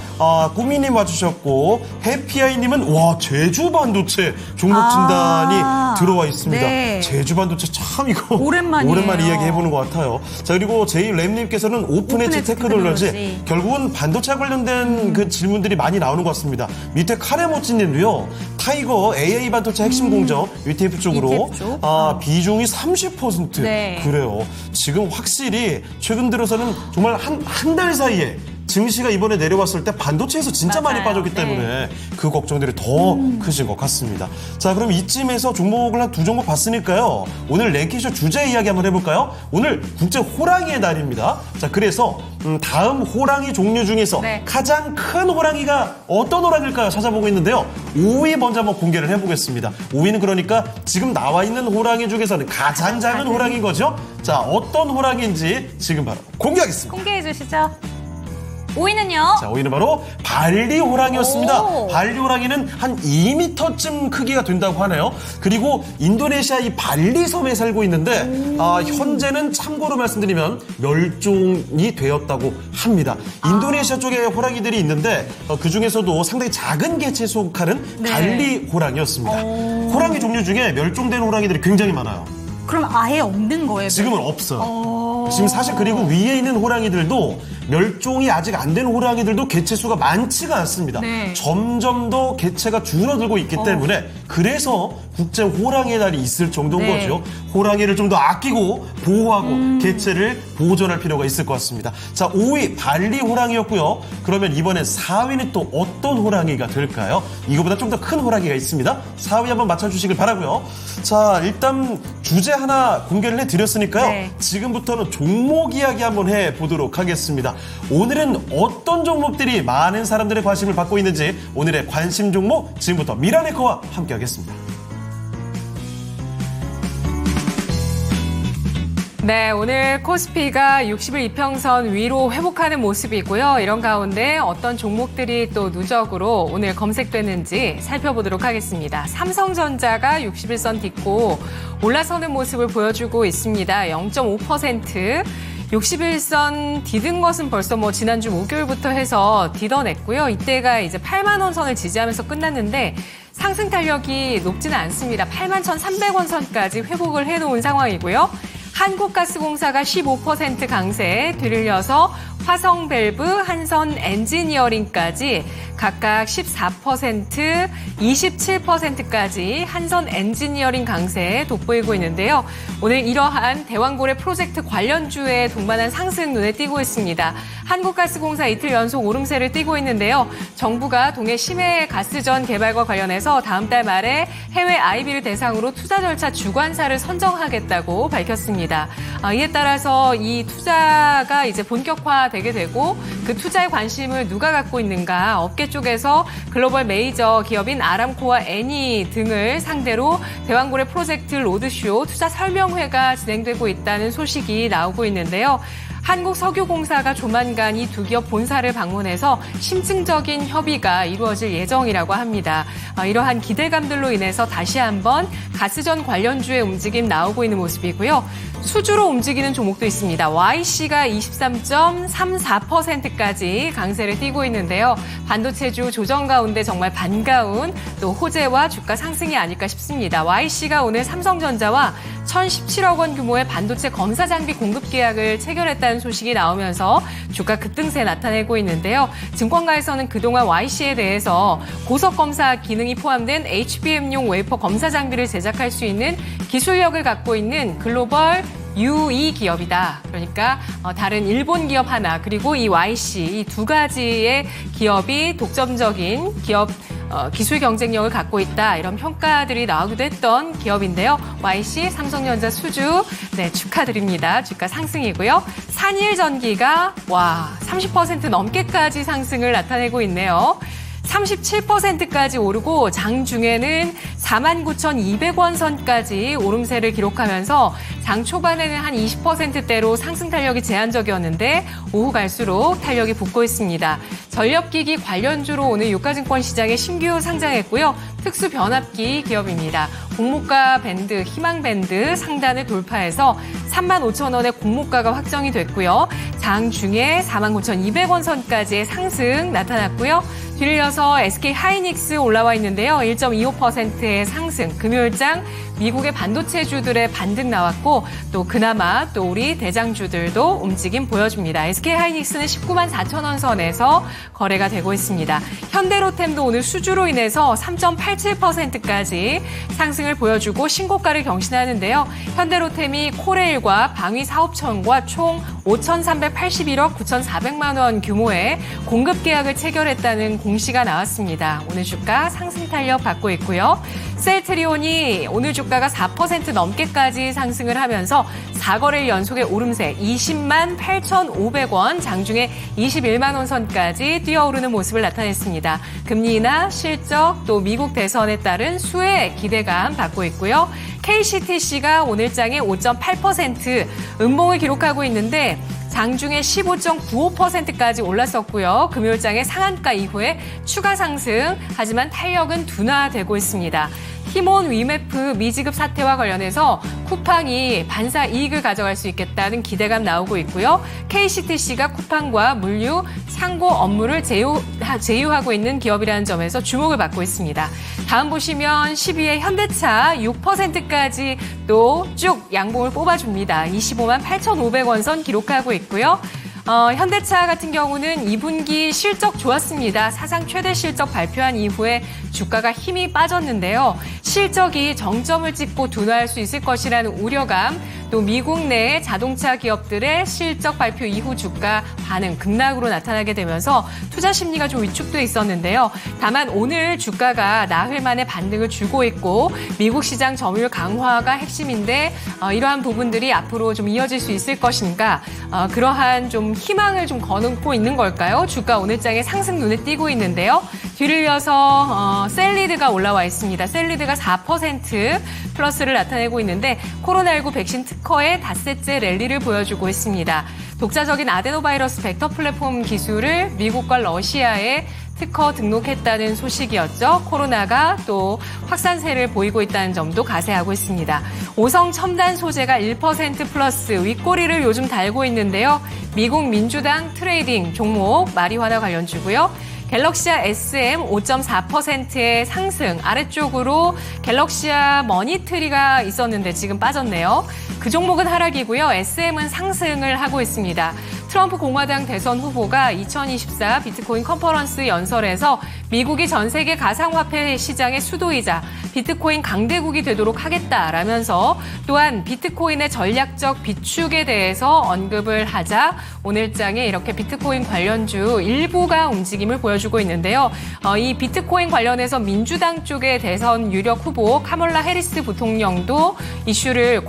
꾸미님 와주셨고, 해피아이님은 제주 반도체 종목 진단이 들어와 있습니다. 네. 제주 반도체 참 이거 오랜만이에요. 오랜만에 이야기해보는 것 같아요. 자, 그리고 제이램님께서는 오픈엣지 테크놀로지, 결국은 반도체 관련된 그 질문들이 많이 나오는 것 같습니다. 밑에 카레모찌님도요, 타이거 AI 반도체 핵심 공정 ETF 쪽으로 ETF 쪽? 비중이 30%. 네. 그래요. 지금 확실히 최근 들어서는 정말 한 달 사이에 증시가 이번에 내려왔을 때 반도체에서 진짜 많이 맞아요. 빠졌기 때문에 그 걱정들이 더 크신 것 같습니다. 자, 그럼 이쯤에서 종목을 한 두 종목 봤으니까요. 오늘 랭킹쇼 주제 이야기 한번 해볼까요? 오늘 국제 호랑이의 날입니다. 자, 그래서 다음 호랑이 종류 중에서 네. 가장 큰 호랑이가 어떤 호랑이일까요? 찾아보고 있는데요. 5위 먼저 한번 공개를 해보겠습니다. 5위는 그러니까 지금 나와 있는 호랑이 중에서는 가장 작은 호랑이인 거죠. 자, 어떤 호랑이인지 지금 바로 공개하겠습니다. 공개해 주시죠. 5위는요? 자, 5위는 바로 발리 호랑이였습니다. 오. 발리 호랑이는 한 2m쯤 크기가 된다고 하네요. 그리고 인도네시아 이 발리 섬에 살고 있는데 현재는 참고로 말씀드리면 멸종이 되었다고 합니다. 인도네시아 쪽에 호랑이들이 있는데 그 중에서도 상당히 작은 개체에 속하는 네. 발리 호랑이였습니다. 호랑이 종류 중에 멸종된 호랑이들이 굉장히 많아요. 그럼 아예 없는 거예요? 지금은 없어요. 지금 사실 그리고 위에 있는 호랑이들도 멸종이 아직 안 된 호랑이들도 개체 수가 많지가 않습니다. 네. 점점 더 개체가 줄어들고 있기 때문에 그래서 국제 호랑이의 날이 있을 정도인 네. 거죠. 호랑이를 좀 더 아끼고 보호하고 개체를 보존할 필요가 있을 것 같습니다. 자, 5위 발리 호랑이였고요. 그러면 이번엔 4위는 또 어떤 호랑이가 될까요? 이거보다 좀 더 큰 호랑이가 있습니다. 4위 한번 맞춰주시길 바라고요. 자, 일단 주제 하나 공개를 해드렸으니까요. 네. 지금부터는 종목 이야기 한번 해보도록 하겠습니다. 오늘은 어떤 종목들이 많은 사람들의 관심을 받고 있는지 오늘의 관심 종목 지금부터 미라네커와 함께 하겠습니다. 네, 오늘 코스피가 60일 이평선 위로 회복하는 모습이고요. 이런 가운데 어떤 종목들이 또 누적으로 오늘 검색되는지 살펴보도록 하겠습니다. 삼성전자가 60일선 딛고 올라서는 모습을 보여주고 있습니다. 0.5%. 61선 디든 것은 벌써 지난주 목요일부터 해서 디뎌냈고요. 이때가 이제 8만 원 선을 지지하면서 끝났는데 상승 탄력이 높지는 않습니다. 81,300원 선까지 회복을 해놓은 상황이고요. 한국가스공사가 15% 강세, 뒤를 이어서 화성밸브, 한선엔지니어링까지 각각 14%, 27%까지 한선엔지니어링 강세에 돋보이고 있는데요. 오늘 이러한 대왕고래 프로젝트 관련주의 동반한 상승 눈에 띄고 있습니다. 한국가스공사 이틀 연속 오름세를 띄고 있는데요. 정부가 동해 심해 가스전 개발과 관련해서 다음 달 말에 해외 IB를 대상으로 투자 절차 주관사를 선정하겠다고 밝혔습니다. 이에 따라서 이 투자가 이제 본격화될 되게 되고 그 투자의 관심을 누가 갖고 있는가 업계 쪽에서 글로벌 메이저 기업인 아람코와 애니 등을 상대로 대왕고래 프로젝트 로드쇼 투자 설명회가 진행되고 있다는 소식이 나오고 있는데요. 한국석유공사가 조만간 이 두 기업 본사를 방문해서 심층적인 협의가 이루어질 예정이라고 합니다. 이러한 기대감들로 인해서 다시 한번 가스전 관련주의 움직임 나오고 있는 모습이고요. 수주로 움직이는 종목도 있습니다. YC가 23.34%까지 강세를 띠고 있는데요. 반도체주 조정 가운데 정말 반가운 또 호재와 주가 상승이 아닐까 싶습니다. YC가 오늘 삼성전자와 1,017억 원 규모의 반도체 검사 장비 공급 계약을 체결했다는 소식이 나오면서 주가 급등세 나타내고 있는데요. 증권가에서는 그동안 YC에 대해서 고속 검사 기능이 포함된 HBM용 웨이퍼 검사 장비를 제작할 수 있는 기술력을 갖고 있는 글로벌 UE 기업이다. 그러니까 다른 일본 기업 하나 그리고 이 YC 이 두 가지의 기업이 독점적인 기업 기술 경쟁력을 갖고 있다. 이런 평가들이 나오기도 했던 기업인데요. YC, 삼성전자 수주 축하드립니다. 주가 상승이고요. 산일전기가 30% 넘게까지 상승을 나타내고 있네요. 37%까지 오르고 장중에는 49,200원 선까지 오름세를 기록하면서 장 초반에는 한 20%대로 상승 탄력이 제한적이었는데 오후 갈수록 탄력이 붙고 있습니다. 전력기기 관련주로 오늘 유가증권 시장에 신규 상장했고요. 특수 변압기 기업입니다. 공모가 밴드, 희망 밴드 상단을 돌파해서 35,000원의 공모가가 확정이 됐고요. 장중에 49,200원 선까지의 상승 나타났고요. 뒤를 이어서 SK 하이닉스 올라와 있는데요. 1.25%의 상승. 금요일장 미국의 반도체주들의 반등 나왔고 또 그나마 또 우리 대장주들도 움직임 보여줍니다. SK 하이닉스는 19만 4천원 선에서 거래가 되고 있습니다. 현대로템도 오늘 수주로 인해서 3.87%까지 상승을 보여주고 신고가를 경신하는데요. 현대로템이 코레일과 방위사업청과 총 5,381억 9,400만 원 규모의 공급 계약을 체결했다는 공시가 나왔습니다. 오늘 주가 상승 탄력 받고 있고요. 셀트리온이 오늘 주가가 4% 넘게까지 상승을 하면서 4거래일 연속의 오름세 20만 8,500원, 장중에 21만 원 선까지 뛰어오르는 모습을 나타냈습니다. 금리 인하, 실적, 또 미국 대선에 따른 수혜 기대감 받고 있고요. KCTC가 오늘장에 5.8% 음봉을 기록하고 있는데 장중에 15.95%까지 올랐었고요. 금요일장에 상한가 이후에 추가 상승, 하지만 탄력은 둔화되고 있습니다. 티몬 위메프 미지급 사태와 관련해서 쿠팡이 반사 이익을 가져갈 수 있겠다는 기대감 나오고 있고요. KCTC가 쿠팡과 물류, 상고 업무를 제휴하고 있는 기업이라는 점에서 주목을 받고 있습니다. 다음 보시면 10위의 현대차 6%까지 또 쭉 양봉을 뽑아줍니다. 25만 8,500원 선 기록하고 있고요. 현대차 같은 경우는 2분기 실적 좋았습니다. 사상 최대 실적 발표한 이후에 주가가 힘이 빠졌는데요. 실적이 정점을 찍고 둔화할 수 있을 것이라는 우려감, 또 미국 내 자동차 기업들의 실적 발표 이후 주가 반응 급락으로 나타나게 되면서 투자 심리가 좀 위축돼 있었는데요. 다만 오늘 주가가 나흘 만에 반등을 주고 있고 미국 시장 점유율 강화가 핵심인데 이러한 부분들이 앞으로 좀 이어질 수 있을 것인가, 그러한 좀 희망을 좀 거놓고 있는 걸까요? 주가 오늘장에 상승 눈에 띄고 있는데요. 뒤를 이어서 셀리드가 올라와 있습니다. 셀리드가 4% 플러스를 나타내고 있는데 코로나19 백신 특허의 닷새째 랠리를 보여주고 있습니다. 독자적인 아데노바이러스 벡터 플랫폼 기술을 미국과 러시아에 특허 등록했다는 소식이었죠. 코로나가 또 확산세를 보이고 있다는 점도 가세하고 있습니다. 오성 첨단 소재가 1% 플러스 윗꼬리를 요즘 달고 있는데요. 미국 민주당 트레이딩 종목 마리화나 관련주고요. 갤럭시아 SM 5.4%의 상승, 아래쪽으로 갤럭시아 머니트리가 있었는데 지금 빠졌네요. 그 종목은 하락이고요. SM은 상승을 하고 있습니다. 트럼프 공화당 대선 후보가 2024 비트코인 컨퍼런스 연설에서 미국이 전 세계 가상화폐 시장의 수도이자 비트코인 강대국이 되도록 하겠다라면서 또한 비트코인의 전략적 비축에 대해서 언급을 하자 오늘장에 이렇게 비트코인 관련주 일부가 움직임을 보여주고 있는데요. 이 비트코인 관련해서 민주당 쪽의 대선 유력 후보 카멀라 해리스 부통령도 이슈를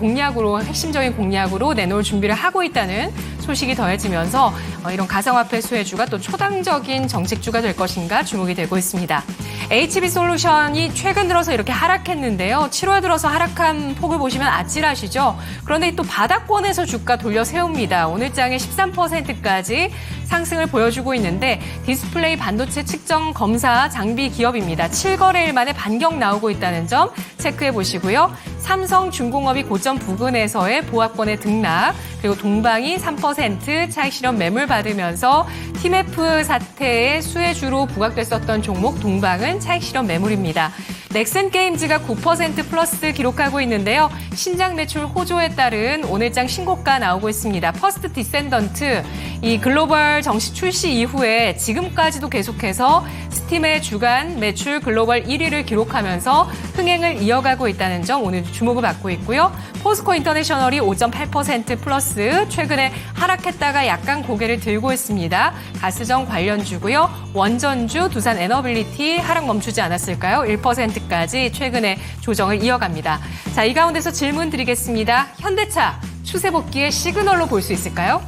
핵심적인 공약으로 내놓을 준비를 하고 있다는 소식이 더해지면서 이런 가상화폐 수혜주가 또 초당적인 정책주가 될 것인가 주목이 되고 있습니다. HB솔루션이 최근 들어서 이렇게 하락했는데요. 7월 들어서 하락한 폭을 보시면 아찔하시죠. 그런데 또 바닥권에서 주가 돌려 세웁니다. 오늘 장에 13%까지 상승을 보여주고 있는데 디스플레이 반도체 측정 검사 장비 기업입니다. 7거래일 만에 반격 나오고 있다는 점 체크해 보시고요. 삼성중공업이 고점 부근에서의 보합권의 등락, 그리고 동방이 3% 차익 실현 매물 받으면서 TMF 사태의 수혜주로 부각됐었던 종목 동방은 차익 실현 매물입니다. 넥센게임즈가 9% 플러스 기록하고 있는데요. 신작 매출 호조에 따른 오늘장 신고가 나오고 있습니다. 퍼스트 디센던트, 이 글로벌 정식 출시 이후에 지금까지도 계속해서 스팀의 주간 매출 글로벌 1위를 기록하면서 흥행을 이어가고 있다는 점 오늘 주목을 받고 있고요. 포스코 인터내셔널이 5.8% 플러스, 최근에 하락했다가 약간 고개를 들고 있습니다. 가스정 관련주고요. 원전주, 두산 에너빌리티 하락 멈추지 않았을까요? 1%까지 최근에 조정을 이어갑니다. 자, 이 가운데서 질문 드리겠습니다. 현대차 추세 복귀의 시그널로 볼 수 있을까요?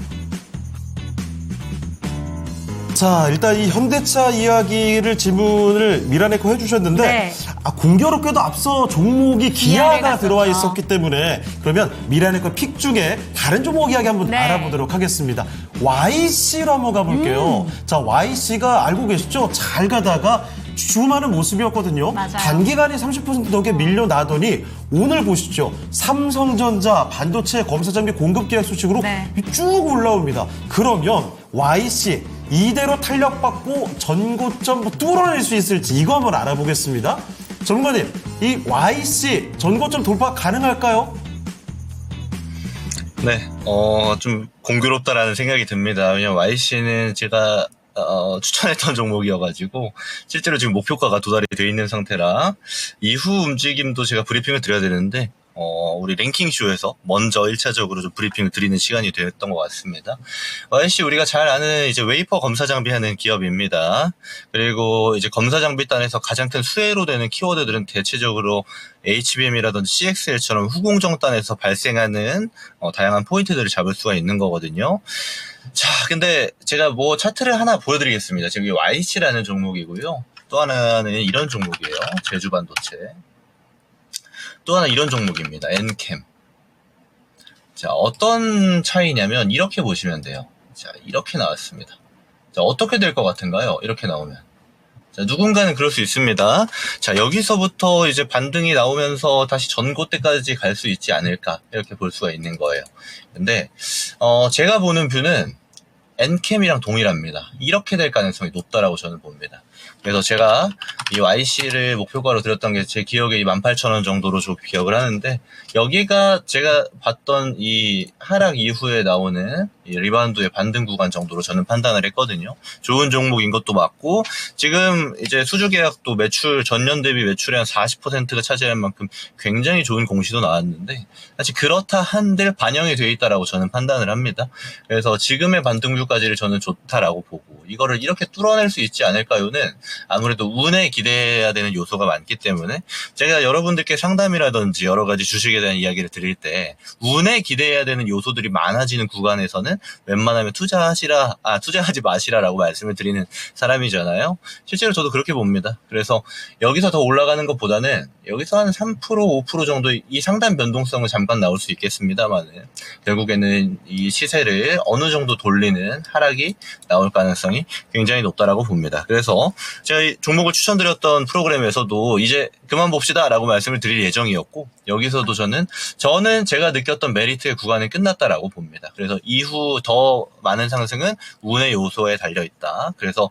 자, 일단 이 현대차 이야기를 질문을 미라네코 해주셨는데, 네. 공교롭게도 앞서 종목이 기아가 갔었죠. 들어와 있었기 때문에, 그러면 미라네코 픽 중에 다른 종목 이야기 한번 네. 알아보도록 하겠습니다. YC로 한번 가볼게요. 자, YC가 알고 계시죠? 잘 가다가 주춤하는 모습이었거든요. 맞아요. 단기간에 30% 넘게 밀려나더니 오늘 보시죠. 삼성전자 반도체 검사 장비 공급 계약 소식으로 네. 쭉 올라옵니다. 그러면 YC 이대로 탄력받고 전고점 뚫어낼 수 있을지 이거 한번 알아보겠습니다. 전문가님, 이 YC 전고점 돌파 가능할까요? 네, 좀 공교롭다라는 생각이 듭니다. 왜냐면 YC는 제가 추천했던 종목이어가지고 실제로 지금 목표가가 도달이 돼 있는 상태라 이후 움직임도 제가 브리핑을 드려야 되는데 우리 랭킹쇼에서 먼저 1차적으로 좀 브리핑을 드리는 시간이 되었던 것 같습니다. YC 우리가 잘 아는 이제 웨이퍼 검사 장비 하는 기업입니다. 그리고 이제 검사 장비 단에서 가장 큰 수혜로 되는 키워드들은 대체적으로 HBM이라든지 CXL처럼 후공정 단에서 발생하는 다양한 포인트들을 잡을 수가 있는 거거든요. 자, 근데 제가 뭐 차트를 하나 보여드리겠습니다. 지금 YC라는 종목이고요. 또 하나는 이런 종목이에요. 제주반도체. 또 하나 이런 종목입니다. 엔캠. 자, 어떤 차이냐면 이렇게 보시면 돼요. 자, 이렇게 나왔습니다. 자, 어떻게 될 것 같은가요? 이렇게 나오면. 자, 누군가는 그럴 수 있습니다. 자, 여기서부터 이제 반등이 나오면서 다시 전고때까지 갈 수 있지 않을까 이렇게 볼 수가 있는 거예요. 근데 제가 보는 뷰는 엔캠이랑 동일합니다. 이렇게 될 가능성이 높다라고 저는 봅니다. 그래서 제가 이 YC를 목표가로 드렸던 게 제 기억에 18,000원 정도로 좀 기억을 하는데, 여기가 제가 봤던 이 하락 이후에 나오는 이 리바운드의 반등 구간 정도로 저는 판단을 했거든요. 좋은 종목인 것도 맞고, 지금 이제 수주 계약도 매출, 전년 대비 매출의 한 40%가 차지할 만큼 굉장히 좋은 공시도 나왔는데, 사실 그렇다 한들 반영이 되어 있다라고 저는 판단을 합니다. 그래서 지금의 반등뷰까지를 저는 좋다라고 보고, 이거를 이렇게 뚫어낼 수 있지 않을까요는 아무래도 운에 기대해야 되는 요소가 많기 때문에, 제가 여러분들께 상담이라든지 여러 가지 주식에 대한 이야기를 드릴 때 운에 기대해야 되는 요소들이 많아지는 구간에서는 웬만하면 투자하지 마시라라고 말씀을 드리는 사람이잖아요. 실제로 저도 그렇게 봅니다. 그래서 여기서 더 올라가는 것보다는 여기서 한 3%, 5% 정도 이 상단 변동성은 잠깐 나올 수 있겠습니다만, 결국에는 이 시세를 어느 정도 돌리는 하락이 나올 가능성이 굉장히 높다라고 봅니다. 그래서 제가 이 종목을 추천드렸던 프로그램에서도 이제 그만 봅시다 라고 말씀을 드릴 예정이었고, 여기서도 저는 제가 느꼈던 메리트의 구간은 끝났다라고 봅니다. 그래서 이후 더 많은 상승은 운의 요소에 달려있다. 그래서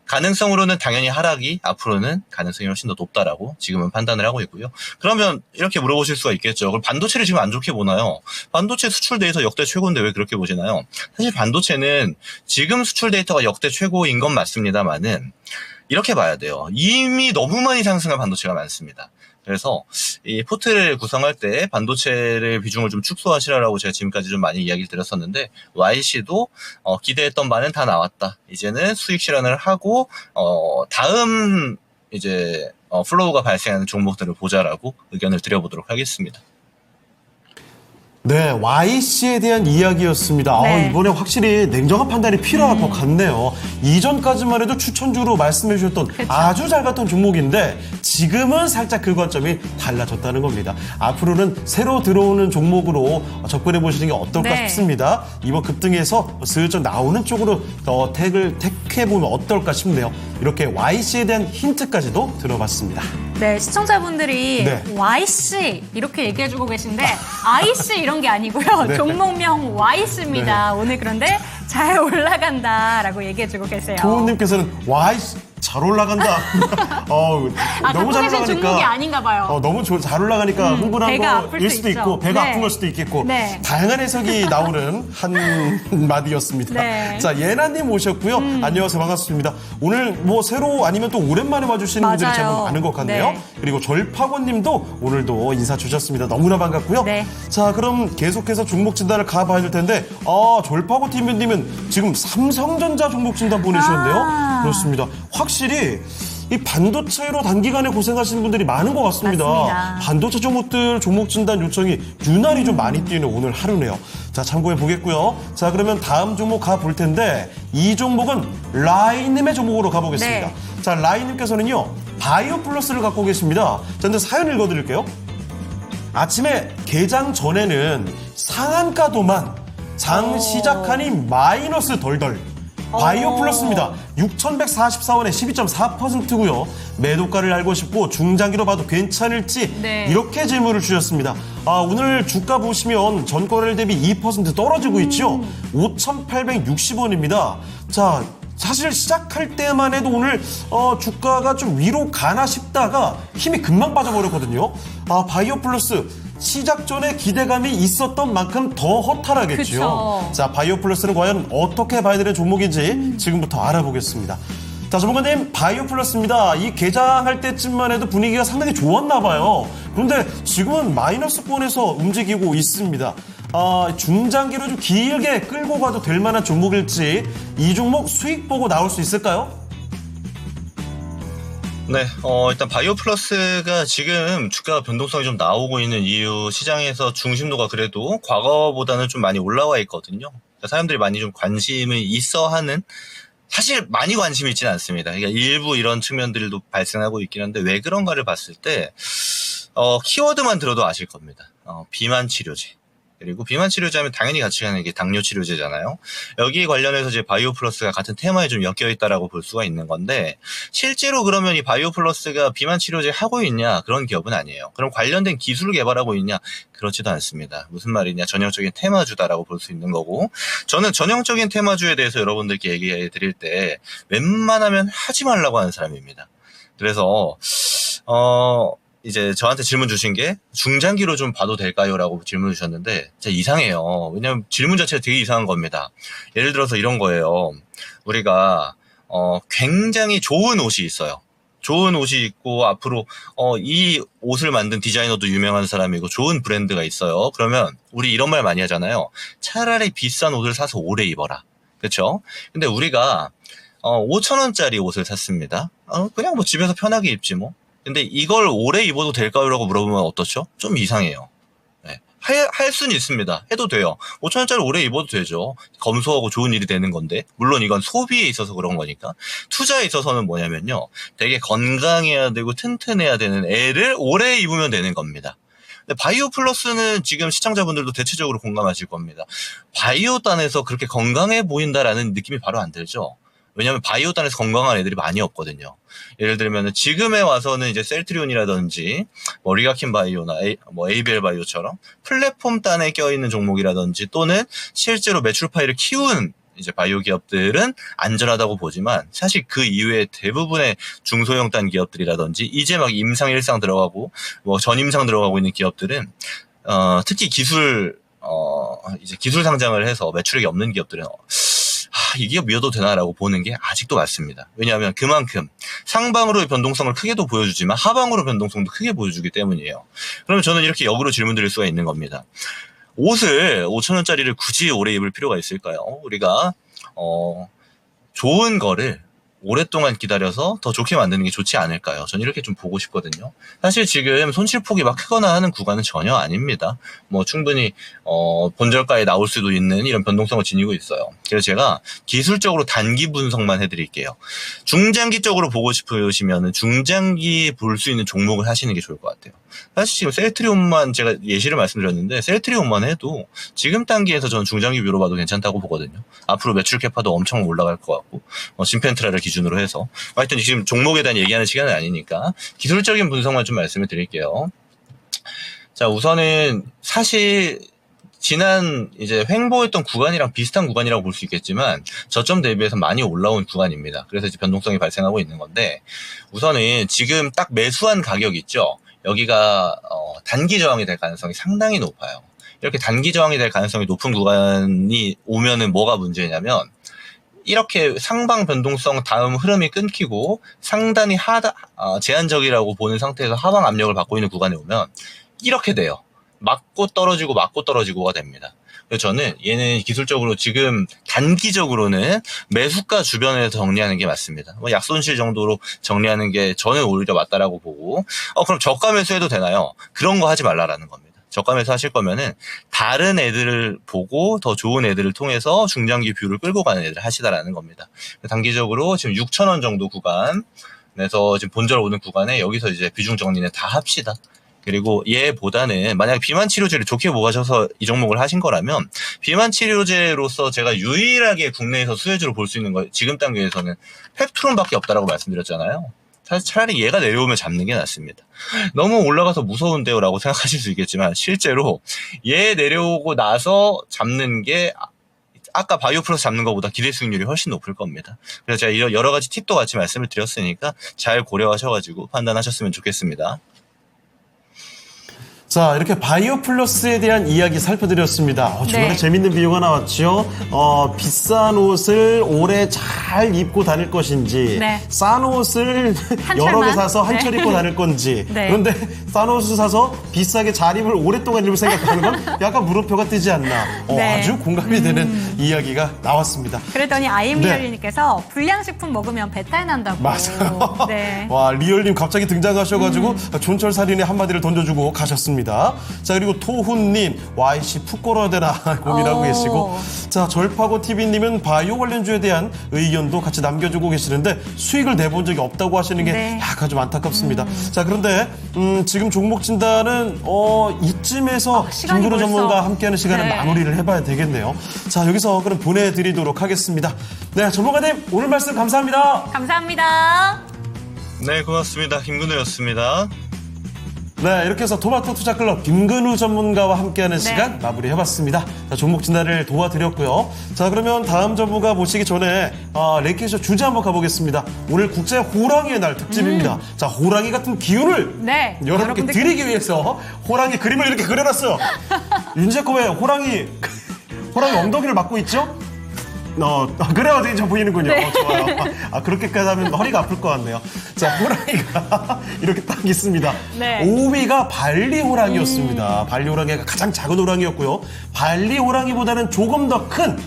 가능성으로는 당연히 하락이 앞으로는 가능성이 훨씬 더 높다라고 지금은 판단을 하고 있고요. 그러면 이렇게 물어보실 수가 있겠죠. 그럼 반도체를 지금 안 좋게 보나요? 반도체 수출 데이터 역대 최고인데 왜 그렇게 보시나요? 사실 반도체는 지금 수출 데이터가 역대 최고인 건 맞습니다만은 이렇게 봐야 돼요. 이미 너무 많이 상승한 반도체가 많습니다. 그래서 이 포트를 구성할 때 반도체를 비중을 좀 축소하시라고 제가 지금까지 좀 많이 이야기를 드렸었는데, YC도 기대했던 바는 다 나왔다. 이제는 수익 실현을 하고 다음 이제 플로우가 발생하는 종목들을 보자라고 의견을 드려보도록 하겠습니다. 네, YC에 대한 이야기였습니다. 네. 이번에 확실히 냉정한 판단이 필요할 것 같네요. 이전까지만 해도 추천주로 말씀해 주셨던 아주 잘 갔던 종목인데 지금은 살짝 그 관점이 달라졌다는 겁니다. 앞으로는 새로 들어오는 종목으로 접근해 보시는 게 어떨까 네. 싶습니다. 이번 급등에서 슬쩍 나오는 쪽으로 택을 택해보면 어떨까 싶네요. 이렇게 YC에 대한 힌트까지도 들어봤습니다. 네, 시청자분들이 네. YC 이렇게 얘기해주고 계신데 IC 이런 게 아니고요. 네. 종목명 YC입니다. 오늘 그런데 잘 올라간다라고 얘기해주고 계세요. 도훈님께서는 YC 잘 올라간다. 너무 잘 갖고 계신 종목이 올라가니까. 아닌가 봐요. 너무 잘 올라가니까 흥분한 배가 아플 거일 수 수도 있죠. 있고 배가 네. 아픈 걸 수도 있겠고 네. 다양한 해석이 나오는 한 마디였습니다. 네. 자, 예나님 오셨고요. 안녕하세요, 반갑습니다. 오늘 뭐 새로 아니면 또 오랜만에 와주시는 분들이 맞아요. 제법 많은 것 같네요. 네. 그리고 절파곤님도 오늘도 인사 주셨습니다. 너무나 반갑고요. 네. 자, 그럼 계속해서 종목 진단을 가봐야 될 텐데 절파곤 팀장님은 지금 삼성전자 종목 진단 보내주셨는데요. 그렇습니다. 확실히 이 반도체로 단기간에 고생하시는 분들이 많은 것 같습니다. 맞습니다. 반도체 종목들 종목 진단 요청이 유난히 좀 많이 뛰는 오늘 하루네요. 자, 참고해 보겠고요. 자, 그러면 다음 종목 가볼 텐데 이 종목은 라이님의 종목으로 가보겠습니다. 네. 자, 라이님께서는요 바이오 플러스를 갖고 계십니다. 자, 근데 사연 읽어드릴게요. 아침에 개장 전에는 상한가도만 장 시작하니 마이너스 덜덜. 바이오 플러스입니다. 6,144원에 12.4%고요. 매도가를 알고 싶고 중장기로 봐도 괜찮을지 네. 이렇게 질문을 주셨습니다. 오늘 주가 보시면 전거래일 대비 2% 떨어지고 있죠. 5,860원입니다. 자, 사실 시작할 때만 해도 오늘 주가가 좀 위로 가나 싶다가 힘이 금방 빠져버렸거든요. 바이오 플러스 시작 전에 기대감이 있었던 만큼 더 허탈하겠죠. 그쵸. 자, 바이오 플러스는 과연 어떻게 봐야 되는 종목인지 지금부터 알아보겠습니다. 자, 전문가님, 바이오 플러스입니다. 이 개장할 때쯤만 해도 분위기가 상당히 좋았나 봐요. 그런데 지금은 마이너스권에서 움직이고 있습니다. 중장기로 좀 길게 끌고 가도 될 만한 종목일지 이 종목 수익 보고 나올 수 있을까요? 네, 일단 바이오 플러스가 지금 주가 변동성이 좀 나오고 있는 이유, 시장에서 중심도가 그래도 과거보다는 좀 많이 올라와 있거든요. 그러니까 사람들이 많이 좀 관심을 있어 하는, 사실 많이 관심이 있지는 않습니다. 그러니까 일부 이런 측면들도 발생하고 있긴 한데 왜 그런가를 봤을 때, 키워드만 들어도 아실 겁니다. 비만 치료제. 그리고 비만 치료제 하면 당연히 같이 가는 게 당뇨 치료제잖아요. 여기 관련해서 이제 바이오 플러스가 같은 테마에 좀 엮여 있다라고 볼 수가 있는 건데, 실제로 그러면 이 바이오 플러스가 비만 치료제 하고 있냐? 그런 기업은 아니에요. 그럼 관련된 기술을 개발하고 있냐? 그렇지도 않습니다. 무슨 말이냐? 전형적인 테마주다라고 볼 수 있는 거고, 저는 전형적인 테마주에 대해서 여러분들께 얘기해 드릴 때 웬만하면 하지 말라고 하는 사람입니다. 그래서 이제 저한테 질문 주신 게 중장기로 좀 봐도 될까요? 라고 질문 주셨는데 진짜 이상해요. 왜냐면 질문 자체가 되게 이상한 겁니다. 예를 들어서 이런 거예요. 우리가 굉장히 좋은 옷이 있어요. 좋은 옷이 있고 앞으로 이 옷을 만든 디자이너도 유명한 사람이고 좋은 브랜드가 있어요. 그러면 우리 이런 말 많이 하잖아요. 차라리 비싼 옷을 사서 오래 입어라. 그렇죠? 근데 우리가 5,000원짜리 옷을 샀습니다. 그냥 뭐 집에서 편하게 입지 뭐. 근데 이걸 오래 입어도 될까요? 라고 물어보면 어떻죠? 좀 이상해요. 네. 할 수는 있습니다. 해도 돼요. 5,000원짜리 오래 입어도 되죠. 검소하고 좋은 일이 되는 건데. 물론 이건 소비에 있어서 그런 거니까. 투자에 있어서는 뭐냐면요. 되게 건강해야 되고 튼튼해야 되는 애를 오래 입으면 되는 겁니다. 근데 바이오 플러스는 지금 시청자분들도 대체적으로 공감하실 겁니다. 바이오단에서 그렇게 건강해 보인다라는 느낌이 바로 안 들죠. 왜냐하면 바이오단에서 건강한 애들이 많이 없거든요. 예를 들면 지금에 와서는 이제 셀트리온이라든지 뭐 리가킨 바이오나 ABL 바이오처럼 플랫폼 단에 껴있는 종목이라든지 또는 실제로 매출 파이를 키운 이제 바이오 기업들은 안전하다고 보지만 사실 그 이외에 대부분의 중소형 단 기업들이라든지 이제 막 임상 1상 들어가고 뭐 전임상 들어가고 있는 기업들은 특히 이제 기술 상장을 해서 매출액이 없는 기업들은 이 기업 믿어도 되나라고 보는 게 아직도 맞습니다. 왜냐하면 그만큼 상방으로의 변동성을 크게도 보여주지만 하방으로 변동성도 크게 보여주기 때문이에요. 그러면 저는 이렇게 역으로 질문 드릴 수가 있는 겁니다. 옷을 5,000원짜리를 굳이 오래 입을 필요가 있을까요? 우리가 좋은 거를 오랫동안 기다려서 더 좋게 만드는 게 좋지 않을까요? 저는 이렇게 좀 보고 싶거든요. 사실 지금 손실폭이 막 크거나 하는 구간은 전혀 아닙니다. 뭐 충분히 본절가에 나올 수도 있는 이런 변동성을 지니고 있어요. 그래서 제가 기술적으로 단기 분석만 해드릴게요. 중장기 쪽으로 보고 싶으시면 중장기 볼 수 있는 종목을 하시는 게 좋을 것 같아요. 사실 지금 셀트리온만 제가 예시를 말씀드렸는데 셀트리온만 해도 지금 단기에서 저는 중장기 뷰로 봐도 괜찮다고 보거든요. 앞으로 매출 캐파도 엄청 올라갈 것 같고 진펜트라를 기준으로 해서 하여튼 지금 종목에 대한 얘기하는 시간은 아니니까 기술적인 분석만 좀 말씀을 드릴게요. 자, 우선은 사실 지난 이제 횡보했던 구간이랑 비슷한 구간이라고 볼 수 있겠지만 저점 대비해서 많이 올라온 구간입니다. 그래서 이제 변동성이 발생하고 있는 건데 우선은 지금 딱 매수한 가격 있죠. 여기가 단기 저항이 될 가능성이 상당히 높아요. 이렇게 단기 저항이 될 가능성이 높은 구간이 오면은 뭐가 문제냐면 이렇게 상방 변동성 다음 흐름이 끊기고 상단이 제한적이라고 보는 상태에서 하방 압력을 받고 있는 구간에 오면 이렇게 돼요. 맞고 떨어지고가 됩니다. 그래서 저는 얘는 기술적으로 지금 단기적으로는 매수가 주변에서 정리하는 게 맞습니다. 뭐 약손실 정도로 정리하는 게 저는 오히려 맞다라고 보고 그럼 저가 매수해도 되나요? 그런 거 하지 말라라는 겁니다. 저가 매수 하실 거면은 다른 애들을 보고 더 좋은 애들을 통해서 중장기 뷰를 끌고 가는 애들을 하시다라는 겁니다. 단기적으로 지금 6,000원 정도 구간에서 지금 본절 오는 구간에 여기서 이제 비중 정리는 다 합시다. 그리고 얘보다는 만약 비만 치료제를 좋게 보셔서 이 종목을 하신 거라면 비만 치료제로서 제가 유일하게 국내에서 수혜주로 볼 수 있는 거 지금 단계에서는 펩트론밖에 없다라고 말씀드렸잖아요. 사실 차라리 얘가 내려오면 잡는 게 낫습니다. 너무 올라가서 무서운데요 라고 생각하실 수 있겠지만 실제로 얘 내려오고 나서 잡는 게 아까 바이오 플러스 잡는 것보다 기대 수익률이 훨씬 높을 겁니다. 그래서 제가 이런 여러 가지 팁도 같이 말씀을 드렸으니까 잘 고려하셔가지고 판단하셨으면 좋겠습니다. 자, 이렇게 바이오 플러스에 대한 이야기 살펴드렸습니다. 중간에 네. 재밌는 비유가 나왔죠. 비싼 옷을 오래 잘 입고 다닐 것인지, 네. 싼 옷을 한 여러 개 철만? 사서 한 철 네. 입고 다닐 건지. 네. 그런데 싼 옷을 사서 비싸게 잘 입을 오랫동안 입을 생각하는 건 약간 물음표가 뜨지 않나. 네. 아주 공감이 되는 이야기가 나왔습니다. 그랬더니 네. 아이엠리얼님께서 불량식품 먹으면 배탈 난다고. 맞아요. 네. 와, 리얼님 갑자기 등장하셔가지고 존철살인의 한마디를 던져주고 가셨습니다. 자, 그리고 토훈님, YC 푹 걸어야 되나 고민하고 오. 계시고. 자, 절파고TV님은 바이오 관련주에 대한 의견도 같이 남겨주고 계시는데 수익을 내본 적이 없다고 하시는 게 네. 약간 좀 안타깝습니다. 자, 그런데 지금 종목 진단은 이쯤에서 시간이 김근우 벌써. 전문가와 함께하는 시간을 네. 마무리를 해봐야 되겠네요. 자, 여기서 그럼 보내드리도록 하겠습니다. 네, 전문가님 오늘 말씀 감사합니다. 감사합니다. 네, 고맙습니다. 김근우였습니다. 네, 이렇게 해서 토마토 투자클럽 김근우 전문가와 함께하는 시간 마무리해봤습니다. 자, 종목 진단을 도와드렸고요. 자, 그러면 다음 전문가 모시기 전에 레이케이쇼 주제 한번 가보겠습니다. 오늘 국제 호랑이의 날 특집입니다. 자, 호랑이 같은 기운을 네, 여러분께 여러분들- 드리기 위해서 호랑이 그림을 이렇게 그려놨어요. 윤재코의 호랑이 엉덩이를 막고 있죠? 그래야 되게 보이는군요. 네. 좋아요. 그렇게까지 하면 허리가 아플 것 같네요. 자, 호랑이가 이렇게 딱 있습니다. 네. 5위가 발리 호랑이였습니다. 발리 호랑이가 가장 작은 호랑이였고요. 발리 호랑이보다는 조금 더 큰,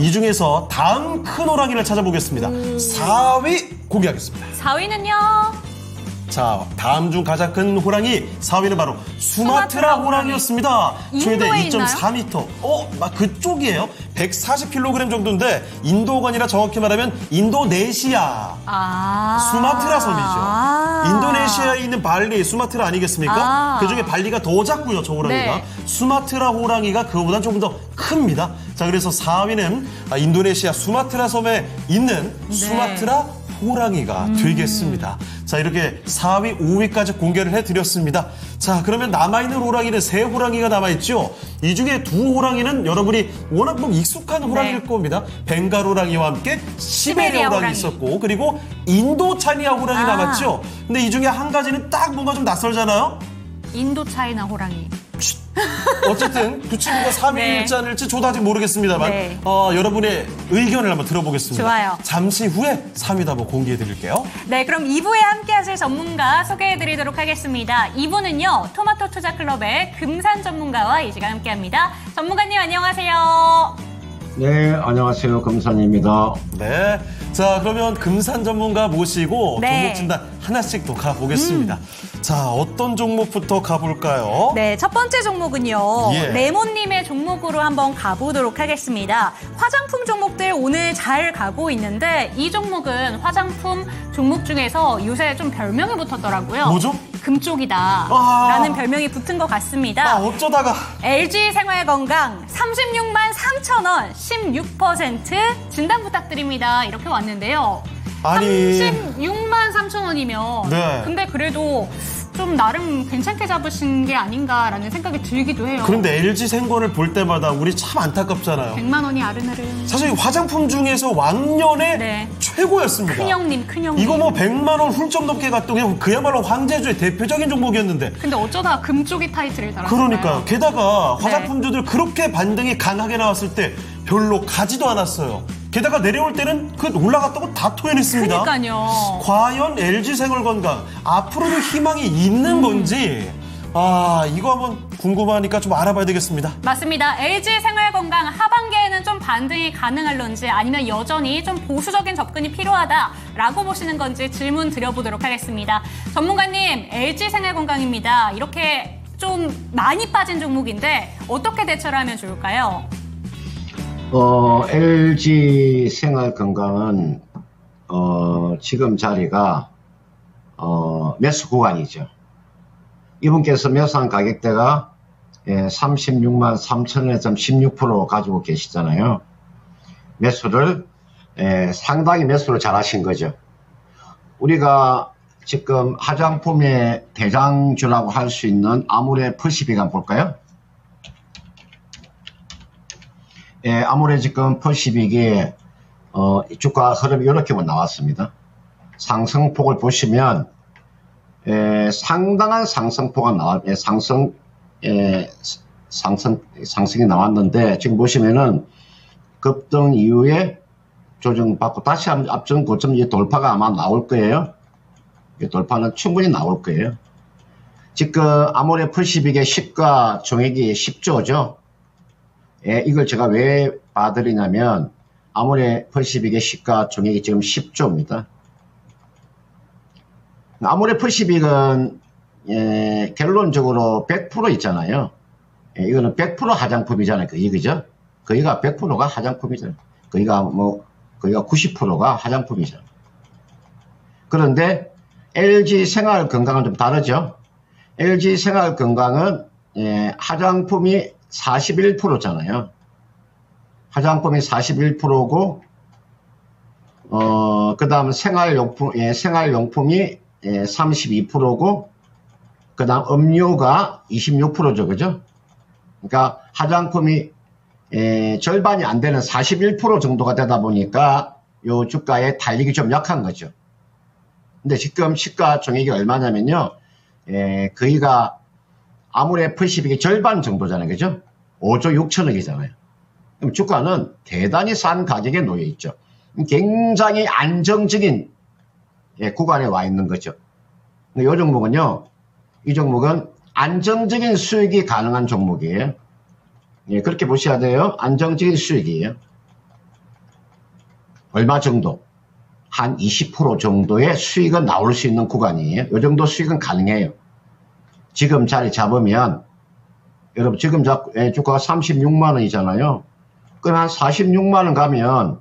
이 중에서 다음 큰 호랑이를 찾아보겠습니다. 4위 공개하겠습니다. 4위는요. 자, 다음 중 가장 큰 호랑이 4위는 바로 수마트라 호랑이였습니다. 최대 인도에 2.4m. 막 그쪽이에요. 140kg 정도인데 인도가 아니라 정확히 말하면 인도네시아. 수마트라 섬이죠. 인도네시아에 있는 발리, 수마트라 아니겠습니까? 그중에 발리가 더 작고요, 저 호랑이가. 네. 수마트라 호랑이가 그거보다 조금 더 큽니다. 자, 그래서 4위는 인도네시아 수마트라 섬에 있는 수마트라 호랑이가 되겠습니다. 자, 이렇게 4위, 5위까지 공개를 해드렸습니다. 자, 그러면 남아있는 호랑이는 3 호랑이가 남아있죠. 이 중에 2 호랑이는 여러분이 워낙 좀 익숙한 호랑이일 겁니다. 벵갈 호랑이와 함께 시베리아 호랑이 있었고, 그리고 인도차이나 호랑이 남았죠. 근데 이 중에 한 가지는 딱 뭔가 좀 낯설잖아요. 인도 차이나 호랑이. 어쨌든 그 친구가 3위 네. 일자일지 저도 아직 모르겠습니다만 네. 여러분의 의견을 한번 들어보겠습니다. 좋아요. 잠시 후에 3위도 한번 공개해드릴게요. 네, 그럼 2부에 함께 하실 전문가 소개해드리도록 하겠습니다. 2부는요, 토마토 투자클럽의 금산 전문가와 이 시간 함께 합니다. 전문가님 안녕하세요. 네, 안녕하세요. 금산입니다. 네. 자, 그러면 금산 전문가 모시고 네. 종목 진단 하나씩 또 가보겠습니다. 자, 어떤 종목부터 가볼까요? 네, 첫 번째 종목은요. 예. 레몬님의 종목으로 한번 가보도록 하겠습니다. 화장품 종목들 오늘 잘 가고 있는데 이 종목은 화장품 종목 중에서 요새 좀 별명이 붙었더라고요. 뭐죠? 금쪽이다 아. 라는 별명이 붙은 것 같습니다. 아, 어쩌다가. LG 생활건강 36만 3천 원 16% 진단 부탁드립니다. 이렇게 왔는데요. 아니. 36만 3천 원이면 네. 근데 그래도 좀 나름 괜찮게 잡으신 게 아닌가라는 생각이 들기도 해요. 그런데 LG 생건을 볼 때마다 우리 참 안타깝잖아요. 100만 원이 아른아른. 사실 화장품 중에서 왕년의 네. 최고였습니다. 큰형님, 큰형님. 이거 뭐 100만 원 훌쩍 넘게 갔던 그냥 그야말로 황제주의 대표적인 종목이었는데. 근데 어쩌다 금쪽이 타이틀을 달았어요. 그러니까요. 게다가 네. 화장품주들 그렇게 반등이 강하게 나왔을 때 별로 가지도 않았어요. 게다가 내려올 때는 그 올라갔다고 다 토해냈습니다. 그러니까요. 과연 LG생활건강 앞으로도 희망이 있는 건지 이거 한번 궁금하니까 좀 알아봐야 되겠습니다. 맞습니다. LG 생활건강 하반기에는 좀 반등이 가능할런지 아니면 여전히 좀 보수적인 접근이 필요하다라고 보시는 건지 질문 드려보도록 하겠습니다. 전문가님, LG 생활건강입니다. 이렇게 좀 많이 빠진 종목인데 어떻게 대처를 하면 좋을까요? LG 생활건강은, 지금 자리가, 매수 구간이죠. 이분께서 매수한 가격대가 36만 3천 원에서 16% 가지고 계시잖아요. 매수를, 상당히 매수를 잘 하신 거죠. 우리가 지금 화장품의 대장주라고 할 수 있는 아모레 퍼시픽 한번 볼까요? 아모레 지금 퍼시픽이 주가 흐름이 이렇게 나왔습니다. 상승폭을 보시면 상당한 상승폭가 상승이 나왔는데 지금 보시면은 급등 이후에 조정받고 다시 한번 앞전 고점 돌파가 아마 나올 거예요. 돌파는 충분히 나올 거예요. 지금 아모레 퍼시픽의 시가 종액이 10조죠. 이걸 제가 왜 봐드리냐면 아모레 퍼시픽의 시가 종액이 지금 10조입니다. 아모레 퍼시픽은 결론적으로 100% 있잖아요. 이거는 100% 화장품이잖아요. 그죠? 거기가 100%가 화장품이잖아요. 거기가 90%가 화장품이잖아요. 그런데 LG 생활건강은 좀 다르죠. LG 생활건강은 화장품이 41%잖아요. 화장품이 41%고, 그 다음 생활용품이 32%고, 그 다음 음료가 26%죠. 그죠? 그러니까 화장품이 절반이 안 되는 41% 정도가 되다 보니까 요 주가에 달리기 좀 약한 거죠. 근데 지금 시가 종액이 얼마냐면요. 거의가 아모레 퍼시픽의 절반 정도잖아요. 그죠? 5조 6천억이잖아요. 그럼 주가는 대단히 싼 가격에 놓여 있죠. 굉장히 안정적인 구간에 와 있는 거죠. 이 종목은요. 이 종목은 안정적인 수익이 가능한 종목이에요. 그렇게 보셔야 돼요. 안정적인 수익이에요. 얼마 정도? 한 20% 정도의 수익은 나올 수 있는 구간이에요. 이 정도 수익은 가능해요. 지금 자리 잡으면 여러분 지금 주가가 36만 원이잖아요. 그럼 한 46만 원 가면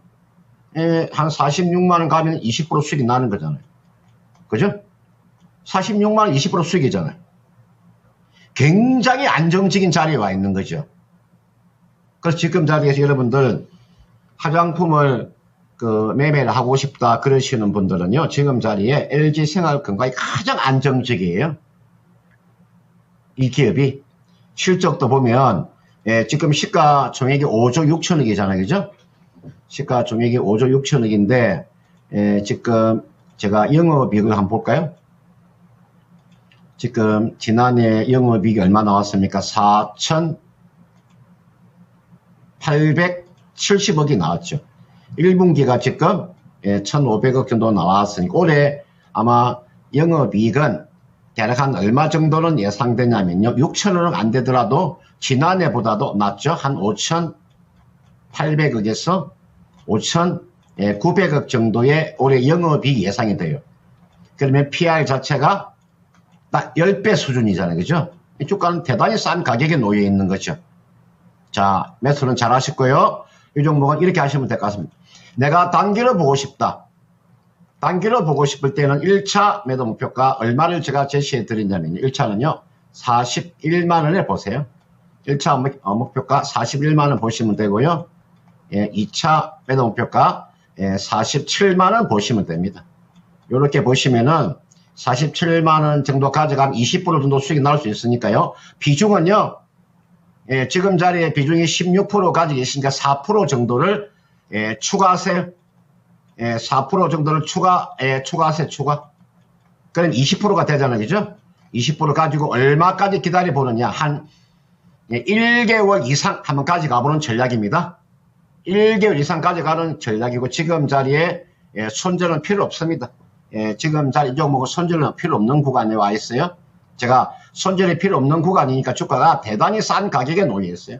한 46만 원 가면 20% 수익이 나는 거잖아요. 그죠? 46만 원 20% 수익이잖아요. 굉장히 안정적인 자리에 와 있는 거죠. 그래서 지금 자리에서 여러분들 화장품을 매매를 하고 싶다 그러시는 분들은요. 지금 자리에 LG 생활건강이 가장 안정적이에요. 이 기업이 실적도 보면 지금 시가 종액이 5조 6천억이잖아요. 그죠? 시가 종액이 5조 6천억인데 지금 제가 영업이익을 한번 볼까요? 지금 지난해 영업이익이 얼마 나왔습니까? 4,870억이 나왔죠. 1분기가 지금 1,500억 정도 나왔으니까 올해 아마 영업이익은 대략 한 얼마 정도는 예상되냐면요. 6천억 안 되더라도 지난해보다도 낮죠. 한 800억에서 5,900억 정도의 올해 영업이익 예상이 돼요. 그러면 PR 자체가 딱 10배 수준이잖아요. 그죠? 이 주가는 대단히 싼 가격에 놓여 있는 거죠. 자, 매수는 잘 하셨고요. 이 종목은 이렇게 하시면 될 것 같습니다. 내가 단기로 보고 싶다. 단기로 보고 싶을 때는 1차 매도 목표가 얼마를 제가 제시해 드린다면요. 1차는요. 41만 원에 보세요. 1차 목표가 41만 원 보시면 되고요. 2차 매도 목표가 47만 원 보시면 됩니다. 이렇게 보시면은 47만 원 정도 가져가면 20% 정도 수익이 나올 수 있으니까요. 비중은요. 지금 자리에 비중이 16% 가지고 계시니까 4% 정도를 추가하세요. 4% 정도를 추가하세요. 추가. 그럼 20%가 되잖아요. 그죠? 20% 가지고 얼마까지 기다려보느냐. 한 1개월 이상 한번 가져가보는 전략입니다. 1개월 이상 가져가는 전략이고 지금 자리에 손절은 필요 없습니다. 지금 자리 이 종목은 손절은 필요 없는 구간에 와 있어요. 제가 손절이 필요 없는 구간이니까 주가가 대단히 싼 가격에 놓여 있어요.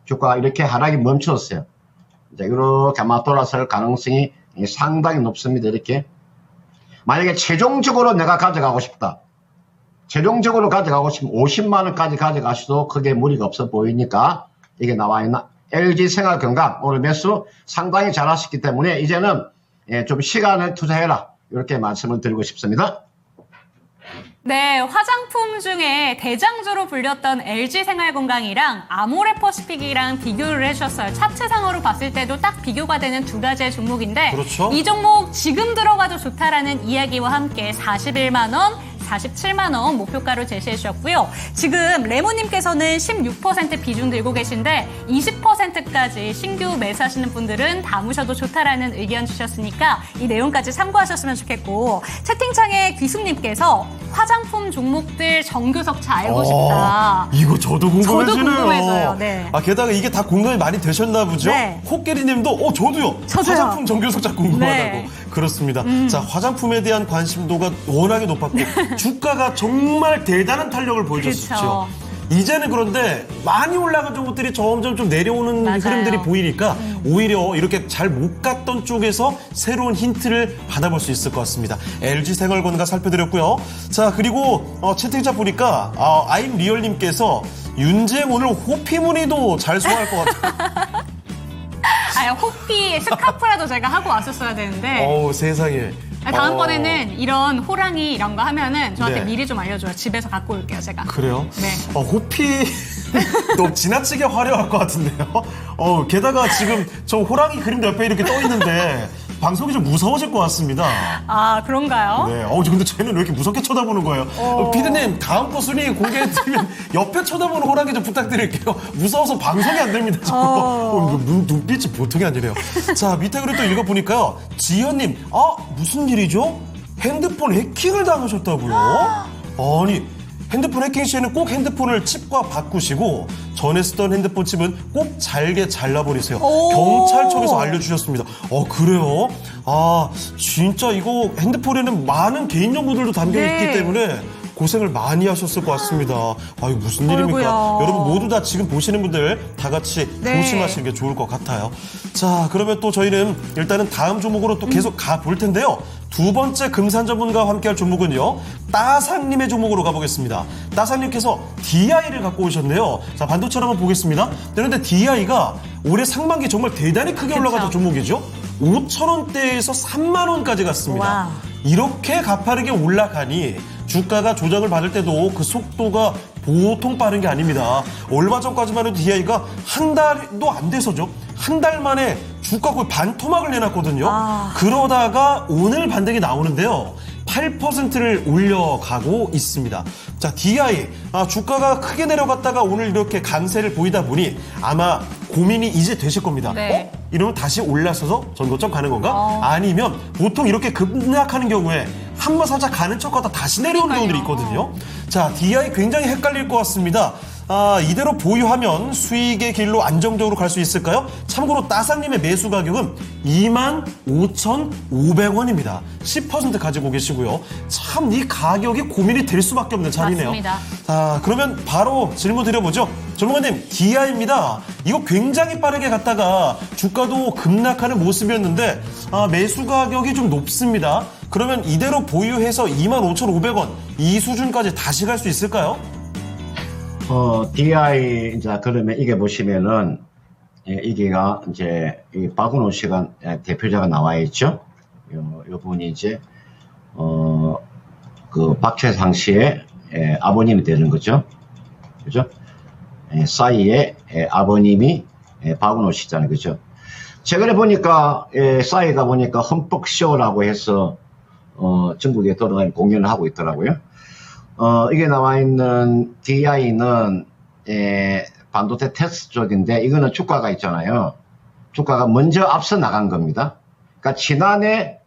주가가 이렇게 하락이 멈췄어요. 이제 이렇게 아마 돌아설 가능성이 상당히 높습니다. 이렇게. 만약에 최종적으로 내가 가져가고 싶다. 최종적으로 가져가고 싶으면 50만 원까지 가져가셔도 크게 무리가 없어 보이니까 이게 나와 있나. LG생활건강 오늘 매수 상당히 잘 하셨기 때문에 이제는 좀 시간을 투자해라. 이렇게 말씀을 드리고 싶습니다. 네, 화장품 중에 대장주로 불렸던 LG생활건강이랑 아모레퍼시픽이랑 비교를 해주셨어요. 차트상으로 봤을 때도 딱 비교가 되는 두 가지의 종목인데 그렇죠. 이 종목 지금 들어가도 좋다라는 이야기와 함께 41만 원, 47만 원 목표가로 제시해 주셨고요. 지금 레모님께서는 16% 비중 들고 계신데 20%까지 신규 매수하시는 분들은 담으셔도 좋다라는 의견 주셨으니까 이 내용까지 참고하셨으면 좋겠고 채팅창에 귀숙님께서 화장품 종목들 정교석차 알고 싶다. 이거 저도 궁금해지네요. 저도 궁금해져요. 네. 게다가 이게 다 공감이 많이 되셨나 보죠? 네. 코끼리님도 저도요. 저도요. 화장품 정교석차 궁금하다고. 네. 그렇습니다. 자, 화장품에 대한 관심도가 워낙에 높았고 주가가 정말 대단한 탄력을 보여줬었죠. 그렇죠. 이제는 그런데 많이 올라간 종목들이 점점 좀 내려오는 맞아요. 흐름들이 보이니까 오히려 이렇게 잘 못 갔던 쪽에서 새로운 힌트를 받아볼 수 있을 것 같습니다. LG생활건강 살펴드렸고요. 자, 그리고 채팅창 보니까 아임 리얼님께서 윤재영 오늘 호피무늬도 잘 소화할 것 같아요. 호피 스카프라도 제가 하고 왔었어야 되는데 세상에. 다음번에는 이런 호랑이 이런 거 하면은 저한테 네. 미리 좀 알려줘요. 집에서 갖고 올게요, 제가. 그래요? 네. 호피 너무 지나치게 화려할 것 같은데요. 게다가 지금 저 호랑이 그림도 옆에 이렇게 떠 있는데 방송이 좀 무서워질 것 같습니다. 아, 그런가요? 네. 근데 쟤는 왜 이렇게 무섭게 쳐다보는 거예요? 피디님, 다음 거 순위 공개해드리면 옆에 쳐다보는 호랑이 좀 부탁드릴게요. 무서워서 방송이 안 됩니다. 눈빛이 보통이 아니래요. 자, 밑에 글을 또 읽어보니까요. 지현님, 무슨 일이죠? 핸드폰 해킹을 당하셨다고요? 아니, 핸드폰 해킹 시에는 꼭 핸드폰을 칩과 바꾸시고 전에 쓰던 핸드폰 칩은 꼭 잘게 잘라버리세요. 경찰청에서 알려주셨습니다. 그래요? 진짜 이거 핸드폰에는 많은 개인정보들도 담겨있기 때문에 고생을 많이 하셨을 것 같습니다. 이거 무슨 일입니까? 어이구야. 여러분 모두 다 지금 보시는 분들 다 같이 조심하시는 게 좋을 것 같아요. 자, 그러면 또 저희는 일단은 다음 종목으로 또 계속 가볼 텐데요. 두 번째 금산 전문가와 함께할 종목은요. 따상님의 종목으로 가보겠습니다. 따상님께서 DI를 갖고 오셨네요. 자, 반도체를 한번 보겠습니다. 그런데 DI가 올해 상반기 정말 대단히 크게 올라갔던 종목이죠. 5,000원대에서 3만 원까지 갔습니다. 와. 이렇게 가파르게 올라가니 주가가 조정을 받을 때도 그 속도가 보통 빠른 게 아닙니다. 얼마 전까지만 해도 DI가 한 달도 안 돼서죠. 한 달 만에 주가 거의 반토막을 내놨거든요. 그러다가 오늘 반등이 나오는데요. 8%를 올려가고 있습니다. 자, DI 주가가 크게 내려갔다가 오늘 이렇게 강세를 보이다 보니 아마 고민이 이제 되실 겁니다. 네. 이러면 다시 올라서서 전고점 가는 건가? 아니면 보통 이렇게 급락하는 경우에 한 번 살짝 가는 척하다 다시 내려오는 경우들이 있거든요. 자, DI 굉장히 헷갈릴 것 같습니다. 이대로 보유하면 수익의 길로 안정적으로 갈 수 있을까요? 참고로 따상님의 매수 가격은 25,500원입니다. 10% 가지고 계시고요. 참 이 가격이 고민이 될 수밖에 없는 자리네요. 맞습니다. 자, 그러면 바로 질문 드려보죠. 전문가님, DI입니다. 이거 굉장히 빠르게 갔다가 주가도 급락하는 모습이었는데 매수 가격이 좀 높습니다. 그러면 이대로 보유해서 25,500원 이 수준까지 다시 갈 수 있을까요? DI, 이제, 그러면 이게 보시면은, 이게가, 이제, 이 박은호 씨가 대표자가 나와 있죠? 요 분이 이제, 그 박최상 씨의 아버님이 되는 거죠. 그죠? 싸이의 아버님이 박은호 씨잖아요. 그죠? 최근에 보니까, 싸이가 보니까 흠뻑쇼라고 해서, 전국에 돌아다니는 공연을 하고 있더라고요. 이게 나와 있는 DI는 반도체 테스트 쪽인데 이거는 주가가 있잖아요. 주가가 먼저 앞서 나간 겁니다. 그러니까 지난해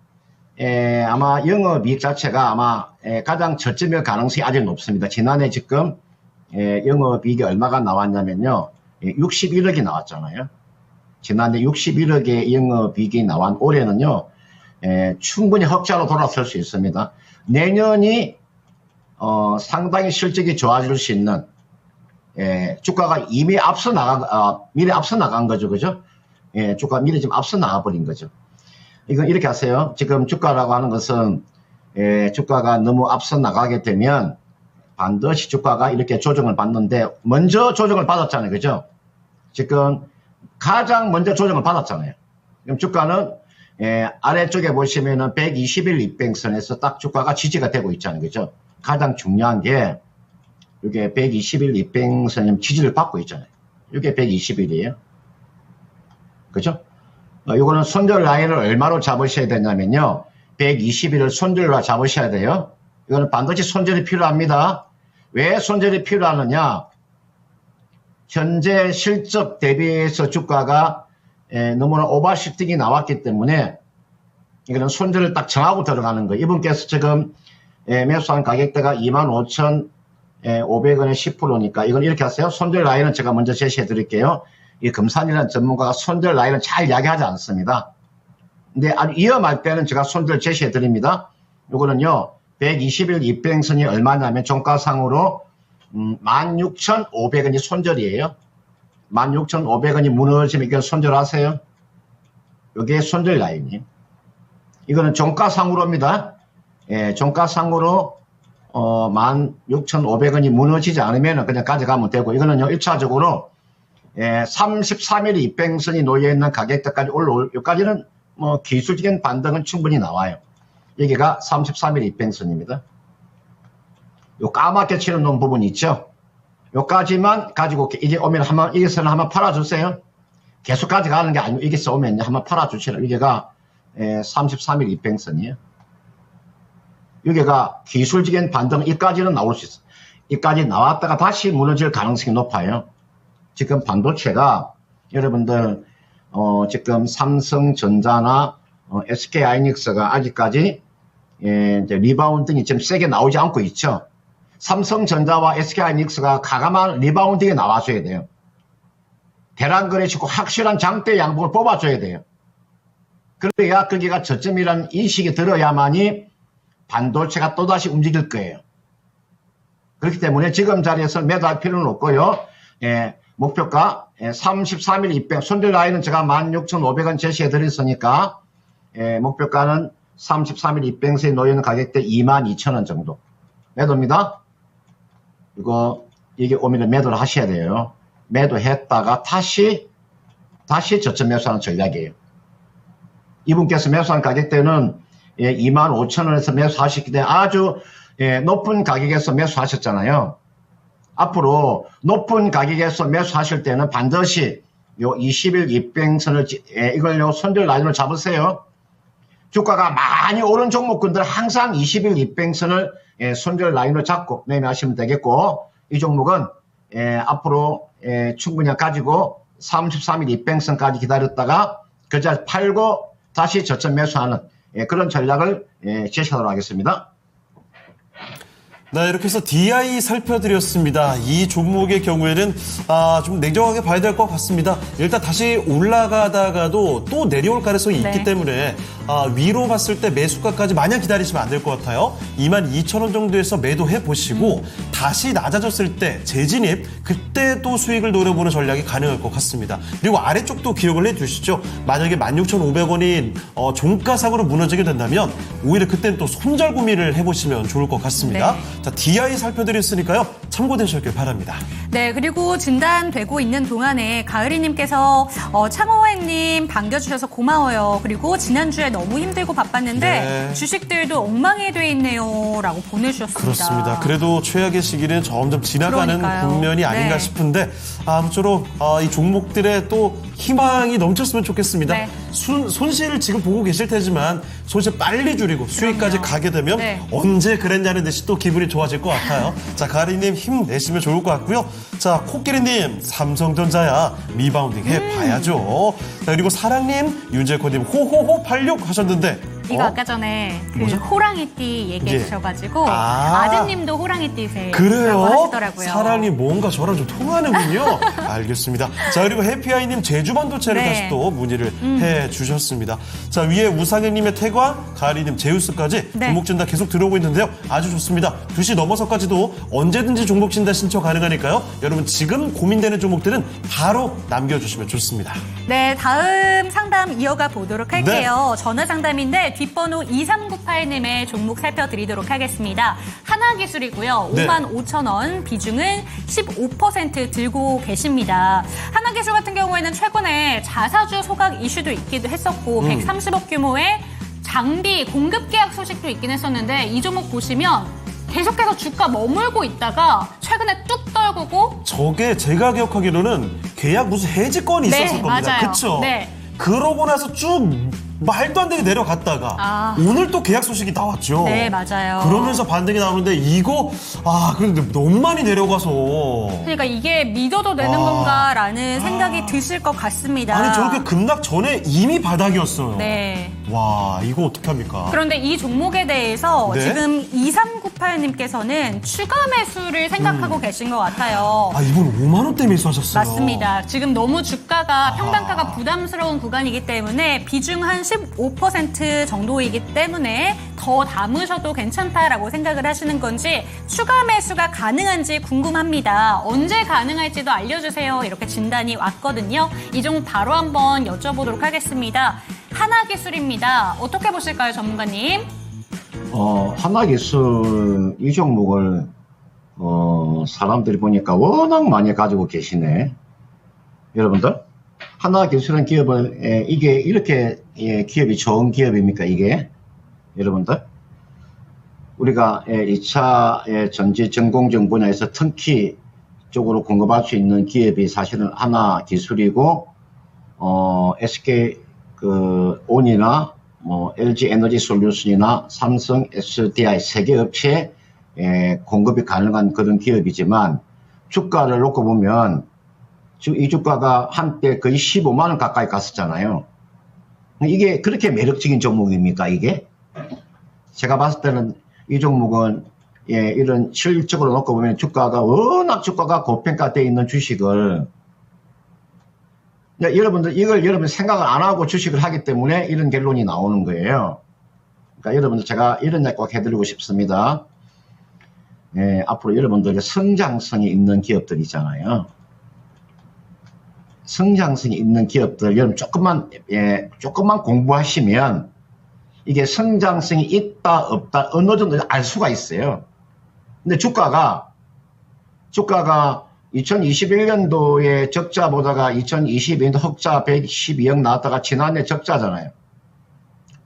아마 영업이익 자체가 아마 가장 저점일 가능성이 아직 높습니다. 지난해 지금 영업이익이 얼마가 나왔냐면요. 61억이 나왔잖아요. 지난해 61억의 영업이익이 나온 올해는요. 충분히 흑자로 돌아설 수 있습니다. 내년이 상당히 실적이 좋아질 수 있는, 주가가 이미 미리 앞서 나간 거죠. 그죠? 주가 미리 좀 앞서 나가버린 거죠. 이건 이렇게 하세요. 지금 주가라고 하는 것은, 주가가 너무 앞서 나가게 되면 반드시 주가가 이렇게 조정을 받는데, 먼저 조정을 받았잖아요. 그죠? 지금 가장 먼저 조정을 받았잖아요. 그럼 주가는, 아래쪽에 보시면은 120일 이평선에서 딱 주가가 지지가 되고 있잖아요. 그죠? 가장 중요한 게, 이게 120일 이평선 지지를 받고 있잖아요. 이게 120일이에요. 그죠? 이거는 손절 라인을 얼마로 잡으셔야 되냐면요. 120일을 손절로 잡으셔야 돼요. 이거는 반드시 손절이 필요합니다. 왜 손절이 필요하느냐? 현재 실적 대비해서 주가가 너무나 오버슈팅이 나왔기 때문에 이거는 손절을 딱 정하고 들어가는 거예요. 이분께서 지금 매수한 가격대가 25,500원에 10%니까 이건 이렇게 하세요. 손절 라인은 제가 먼저 제시해 드릴게요. 이 금산이라는 전문가가 손절 라인을 잘 이야기하지 않습니다. 근데 아주 위험할 때는 제가 손절 제시해 드립니다. 이거는요. 120일 이평선이 얼마냐면 종가상으로 16,500원이 손절이에요. 16,500원이 무너지면 이건 손절하세요. 이게 손절 라인이에요. 이거는 종가상으로입니다. 종가상으로 16,500원이 무너지지 않으면 그냥 가져가면 되고, 이거는요 1차적으로 33일 이평선이 놓여있는 가격대까지 올라올, 여기까지는 뭐 기술적인 반등은 충분히 나와요. 여기가 33일 이평선입니다. 요 까맣게 치는 놈 부분 있죠? 요까지만 가지고 이게 오면 한번, 이게서는 한번 팔아주세요. 계속 가져가는 게 아니고 이게서 오면 한번 팔아주시라. 이게가 33일 이평선이에요. 여기가 기술적인 반등, 이까지는 나올 수 있어요. 이까지 나왔다가 다시 무너질 가능성이 높아요. 지금 반도체가 여러분들 지금 삼성전자나 SK하이닉스가 아직까지 이제 리바운딩이 좀 세게 나오지 않고 있죠. 삼성전자와 SK하이닉스가 가감한 리바운딩이 나와줘야 돼요. 대란거래치고 확실한 장대 양봉을 뽑아줘야 돼요. 그래야 거기가 저점이라는 인식이 들어야만이 반도체가 또다시 움직일 거예요. 그렇기 때문에 지금 자리에서 매도할 필요는 없고요. 목표가 33일 입병, 손절 라인은 제가 16,500원 제시해 드렸으니까 목표가는 33일 입병세에 놓여있는 가격대 22,000원 정도. 매도입니다. 이게 오면 매도를 하셔야 돼요. 매도했다가 다시 저점 매수하는 전략이에요. 이분께서 매수한 가격대는 25,000원에서 매수하셨기 때문에 아주 높은 가격에서 매수하셨잖아요. 앞으로 높은 가격에서 매수하실 때는 반드시 요 20일 입병선을 이걸 손절 라인을 잡으세요. 주가가 많이 오른 종목군들 항상 20일 입병선을 손절 라인을 잡고 매매하시면 되겠고, 이 종목은 앞으로 충분히 가지고 33일 입병선까지 기다렸다가 그 자리 팔고 다시 저점 매수하는 그런 전략을 제시하도록 하겠습니다. 네, 이렇게 해서 DI 살펴드렸습니다. 이 종목의 경우에는 좀 냉정하게 봐야 될 것 같습니다. 일단 다시 올라가다가도 또 내려올 가능성이 네. 있기 때문에 위로 봤을 때 매수가까지 마냥 기다리시면 안 될 것 같아요. 22,000원 정도에서 매도해 보시고 다시 낮아졌을 때 재진입, 그때 또 수익을 노려보는 전략이 가능할 것 같습니다. 그리고 아래쪽도 기억을 해두시죠. 만약에 16,500원이 종가상으로 무너지게 된다면 오히려 그때는 또 손절 고민을 해보시면 좋을 것 같습니다. 네. 자, DI 살펴드렸으니까요. 참고되셨길 바랍니다. 네, 그리고 진단되고 있는 동안에 가을이님께서 참호행님 반겨주셔서 고마워요. 그리고 지난주에 너무 힘들고 바빴는데 네. 주식들도 엉망이 돼 있네요. 라고 보내주셨습니다. 그렇습니다. 그래도 최악의 시기는 점점 지나가는 그러니까요. 국면이 아닌가 네. 싶은데 아무쪼록 이 종목들의 또 희망이 넘쳤으면 좋겠습니다. 네. 손실을 지금 보고 계실 테지만 손실 빨리 줄이고 수익까지 가게 되면 네. 언제 그랬냐는 듯이 또 기분이 좋아질 것 같아요. 자, 가리님 힘내시면 좋을 것 같고요. 자, 코끼리님 삼성전자야 리바운딩 해봐야죠. 자, 그리고 사랑님 윤재코님 호호호 86 하셨는데 이거 아까 전에 그 뭐죠? 호랑이띠 얘기해 예. 주셔가지고 아. 아드님도 호랑이띠세요. 그래요? 하시더라고요. 사랑이 뭔가 저랑 좀 통하는군요. 알겠습니다. 자, 그리고 해피아이님 제주반도체를 네. 다시 또 문의를 해주셨습니다. 자, 위에 우상현님의 태과, 가리님 제우스까지 네. 종목 진단 계속 들어오고 있는데요. 아주 좋습니다. 2시 넘어서까지도 언제든지 종목 진단 신청 가능하니까요. 여러분 지금 고민되는 종목들은 바로 남겨주시면 좋습니다. 네, 다음 상담 이어가 보도록 할게요. 네. 전화 상담인데 뒷번호 2398님의 종목 살펴드리도록 하겠습니다. 하나기술이고요. 네. 55,000원, 비중은 15% 들고 계십니다. 하나기술 같은 경우에는 최근에 자사주 소각 이슈도 있기도 했었고 130억 규모의 장비 공급 계약 소식도 있긴 했었는데 이 종목 보시면 계속해서 주가 머물고 있다가 최근에 뚝 떨구고 저게 제가 기억하기로는 계약 무슨 해지권이 네, 있었을 겁니다. 맞아요. 그쵸? 네. 그러고 나서 쭉 말도 안 되게 내려갔다가 오늘 또 계약 소식이 나왔죠. 네, 맞아요. 그러면서 반등이 나오는데 이거 그런데 너무 많이 내려가서 그러니까 이게 믿어도 되는 건가라는 생각이 드실 것 같습니다. 아니 저렇게 급락 전에 이미 바닥이었어요. 네. 와, 이거 어떡합니까? 그런데 이 종목에 대해서 네? 지금 2398님께서는 추가 매수를 생각하고 계신 것 같아요. 이분 5만 원대 매수하셨어요. 맞습니다. 지금 너무 주가가 평단가가 부담스러운 구간이기 때문에 비중 한 15% 정도이기 때문에 더 담으셔도 괜찮다라고 생각을 하시는 건지 추가 매수가 가능한지 궁금합니다. 언제 가능할지도 알려주세요. 이렇게 진단이 왔거든요. 이 종목 바로 한번 여쭤보도록 하겠습니다. 하나기술입니다. 어떻게 보실까요, 전문가님? 하나기술 이 종목을 사람들이 보니까 워낙 많이 가지고 계시네. 여러분들, 하나기술은 기업을 이게 이렇게 기업이 좋은 기업입니까? 이게 여러분들, 우리가 2차 전지 전공정 분야에서 특히 쪽으로 공급할 수 있는 기업이 사실은 하나기술이고 SK 온이나 LG 에너지 솔루션이나 삼성, SDI 세 개 업체에 공급이 가능한 그런 기업이지만 주가를 놓고 보면 이 주가가 한때 거의 15만 원 가까이 갔었잖아요. 이게 그렇게 매력적인 종목입니까, 이게? 제가 봤을 때는 이 종목은 이런 실질적으로 놓고 보면 워낙 주가가 고평가되어 있는 주식을 여러분들 이걸 여러분 생각을 안 하고 주식을 하기 때문에 이런 결론이 나오는 거예요. 그러니까 여러분들 제가 이런 얘기 꼭 해드리고 싶습니다. 앞으로 여러분들의 성장성이 있는 기업들 있잖아요. 성장성이 있는 기업들 여러분 조금만 공부하시면 이게 성장성이 있다 없다 어느 정도 알 수가 있어요. 근데 주가가 2021년도에 적자 보다가 2022년도 흑자 112억 나왔다가 지난해 적자잖아요.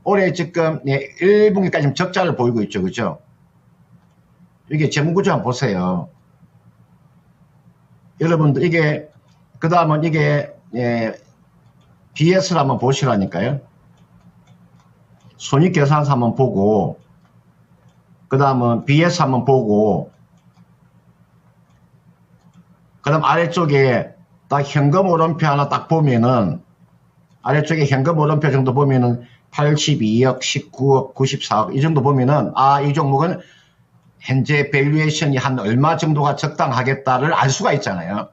올해 지금 1분기까지 적자를 보이고 있죠. 그죠? 이게 재무구조 한번 보세요. 여러분들 이게 그 다음은 이게 BS를 한번 보시라니까요. 손익계산서 한번 보고 그 다음은 BS 한번 보고 그 다음 아래쪽에 딱 현금 오름표 하나 딱 보면은 아래쪽에 현금 오름표 정도 보면은 82억, 19억, 94억 이 정도 보면은 이 종목은 현재 밸류에이션이 한 얼마 정도가 적당하겠다를 알 수가 있잖아요.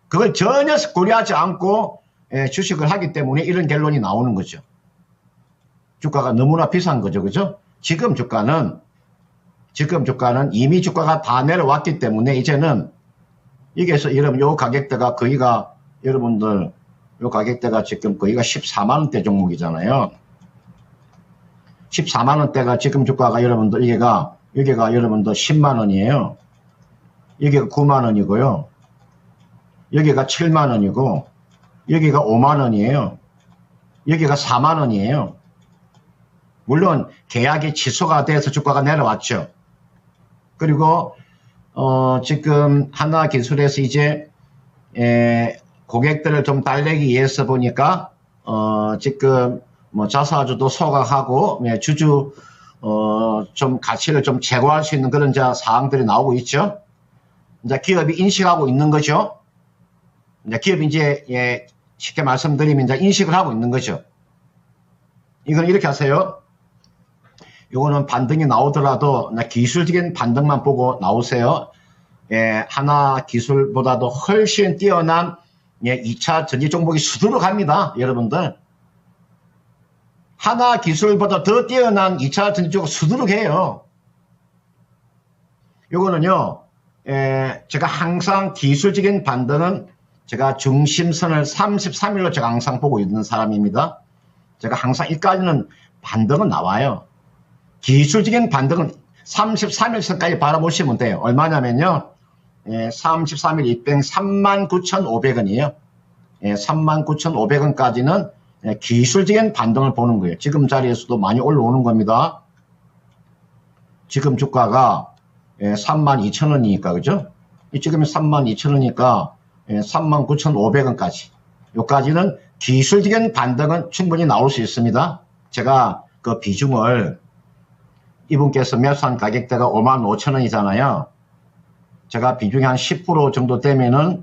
그걸 전혀 고려하지 않고 주식을 하기 때문에 이런 결론이 나오는 거죠. 주가가 너무나 비싼 거죠. 그죠? 지금 주가는 이미 주가가 다 내려왔기 때문에 이제는 여기에서 여러분 요 가격대가 거의가 여러분들 요 가격대가 지금 거의가 14만 원대 종목이잖아요. 14만 원대가 지금 주가가 여러분들 여기가 여러분들 10만 원이에요. 여기가 9만 원이고요. 여기가 7만 원이고 여기가 5만 원이에요. 여기가 4만 원이에요. 물론 계약이 취소가 돼서 주가가 내려왔죠. 그리고 지금 하나기술에서 이제 고객들을 좀 달래기 위해서 보니까 지금 뭐 자사주도 소각하고 주주 좀 가치를 좀 제고할 수 있는 그런 사항들이 나오고 있죠. 이제 기업이 인식하고 있는 거죠. 이제 기업이 이제 쉽게 말씀드리면 이제 인식을 하고 있는 거죠. 이건 이렇게 하세요. 이거는 반등이 나오더라도 기술적인 반등만 보고 나오세요. 하나 기술보다도 훨씬 뛰어난 2차 전지 종목이 수두룩합니다. 여러분들. 하나 기술보다 더 뛰어난 2차 전지 종목 수두룩해요. 요거는요. 제가 항상 기술적인 반등은 제가 중심선을 33일로 제가 항상 보고 있는 사람입니다. 제가 항상 이까지는 반등은 나와요. 기술적인 반등은 33일선까지 바라보시면 돼요. 얼마냐면요. 33일 입병 39,500원이에요. 39,500원까지는 기술적인 반등을 보는 거예요. 지금 자리에서도 많이 올라오는 겁니다. 지금 주가가 32,000원이니까 그죠? 지금 32,000원이니까 39,500원까지. 요까지는 기술적인 반등은 충분히 나올 수 있습니다. 제가 그 비중을 이분께서 매수한 가격대가 55,000원이잖아요. 제가 비중이 한 10% 정도 되면은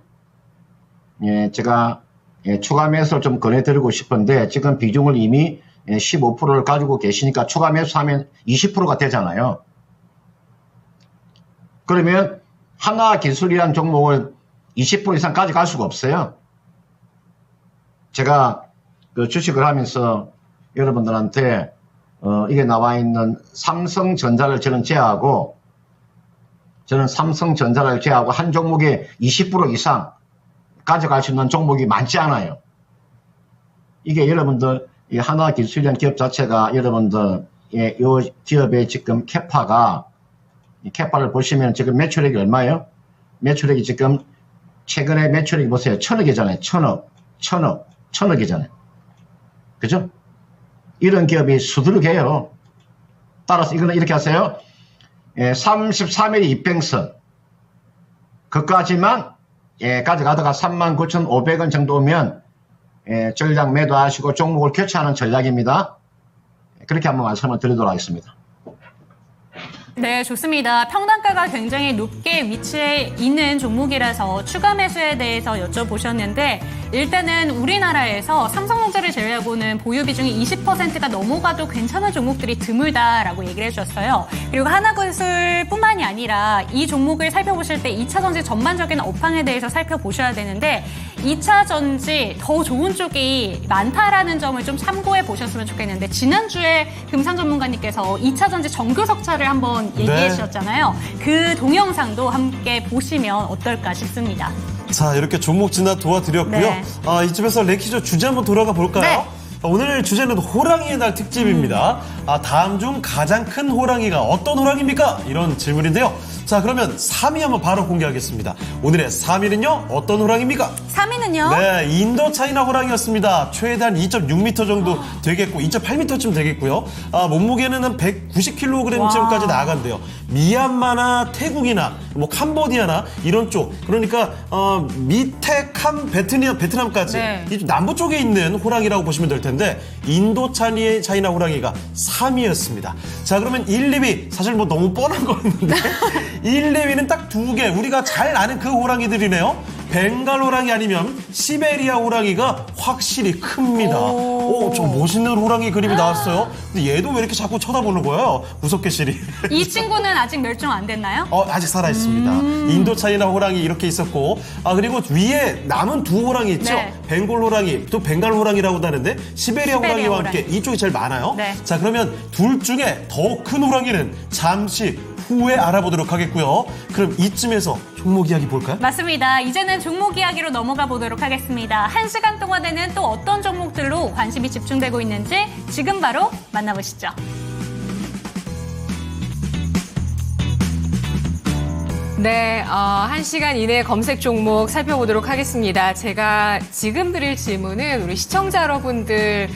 제가 추가 매수를 좀 권해드리고 싶은데 지금 비중을 이미 15%를 가지고 계시니까 추가 매수하면 20%가 되잖아요. 그러면 하나기술이라는 종목을 20% 이상 가져갈 수가 없어요. 제가 그 주식을 하면서 여러분들한테 이게 나와 있는 삼성전자를 저는 제외하고 한 종목에 20% 이상 가져갈 수 있는 종목이 많지 않아요. 이게 여러분들 이 하나기술이라는 기업 자체가 여러분들 이 기업의 지금 캐파를 보시면 지금 매출액이 얼마예요? 매출액이 지금 최근에 매출액이 보세요. 1,000억이잖아요. 1,000억이잖아요. 그죠? 이런 기업이 수두룩해요. 따라서 이거는 이렇게 하세요. 33일 입병선 그까지만 가져가다가 39,500원 정도 오면 전략 매도하시고 종목을 교체하는 전략입니다. 그렇게 한번 말씀을 드리도록 하겠습니다. 네, 좋습니다. 평단가가 굉장히 높게 위치해 있는 종목이라서 추가 매수에 대해서 여쭤보셨는데 일단은 우리나라에서 삼성전자를 제외하고는 보유 비중이 20%가 넘어가도 괜찮은 종목들이 드물다라고 얘기를 해주셨어요. 그리고 하나기술뿐만이 아니라 이 종목을 살펴보실 때 2차 전지 전반적인 업황에 대해서 살펴보셔야 되는데 2차 전지 더 좋은 쪽이 많다라는 점을 좀 참고해 보셨으면 좋겠는데 지난주에 금산 전문가님께서 2차 전지 정규석차를 한번 얘기해 주셨잖아요. 그 동영상도 함께 보시면 어떨까 싶습니다. 자, 이렇게 종목 진단 도와드렸고요. 네. 이쯤에서 레키조 주제 한번 돌아가 볼까요? 네. 오늘 주제는 호랑이의 날 특집입니다. 다음 중 가장 큰 호랑이가 어떤 호랑이입니까? 이런 질문인데요. 자, 그러면 3위 한번 바로 공개하겠습니다. 오늘의 3위는요, 어떤 호랑이입니까? 3위는요? 네, 인도 차이나 호랑이였습니다. 최대한 2.6m 정도 되겠고, 2.8m쯤 되겠고요. 몸무게는 한 190kg쯤까지 나아간대요. 미얀마나 태국이나 뭐 캄보디아나 이런 쪽, 그러니까 밑에 베트남까지 네. 이 남부 쪽에 있는 호랑이라고 보시면 될 텐데 인도 차이나 호랑이가 3위였습니다. 자, 그러면 1, 2위 사실 뭐 너무 뻔한 거였는데 1, 2위는 딱 2개 우리가 잘 아는 그 호랑이들이네요. 벵갈 호랑이 아니면 시베리아 호랑이가 확실히 큽니다. 오, 저 멋있는 호랑이 그림이 나왔어요. 근데 얘도 왜 이렇게 자꾸 쳐다보는 거예요? 무섭게 시리. 이 친구는 아직 멸종 안 됐나요? 아직 살아있습니다. 인도 차이나 호랑이 이렇게 있었고, 그리고 위에 남은 두 호랑이 있죠? 네. 벵골 호랑이, 또 벵갈 호랑이라고도 하는데, 시베리아 호랑이와 호랑이. 함께 이쪽이 제일 많아요. 네. 자, 그러면 둘 중에 더 큰 호랑이는 잠시 후에 알아보도록 하겠고요. 그럼 이쯤에서 종목 이야기 볼까요? 맞습니다. 이제는 종목 이야기로 넘어가 보도록 하겠습니다. 1시간 동안에는 또 어떤 종목들로 관심이 집중되고 있는지 지금 바로 만나보시죠. 네, 1시간 이내 검색 종목 살펴보도록 하겠습니다. 제가 지금 드릴 질문은 우리 시청자 여러분들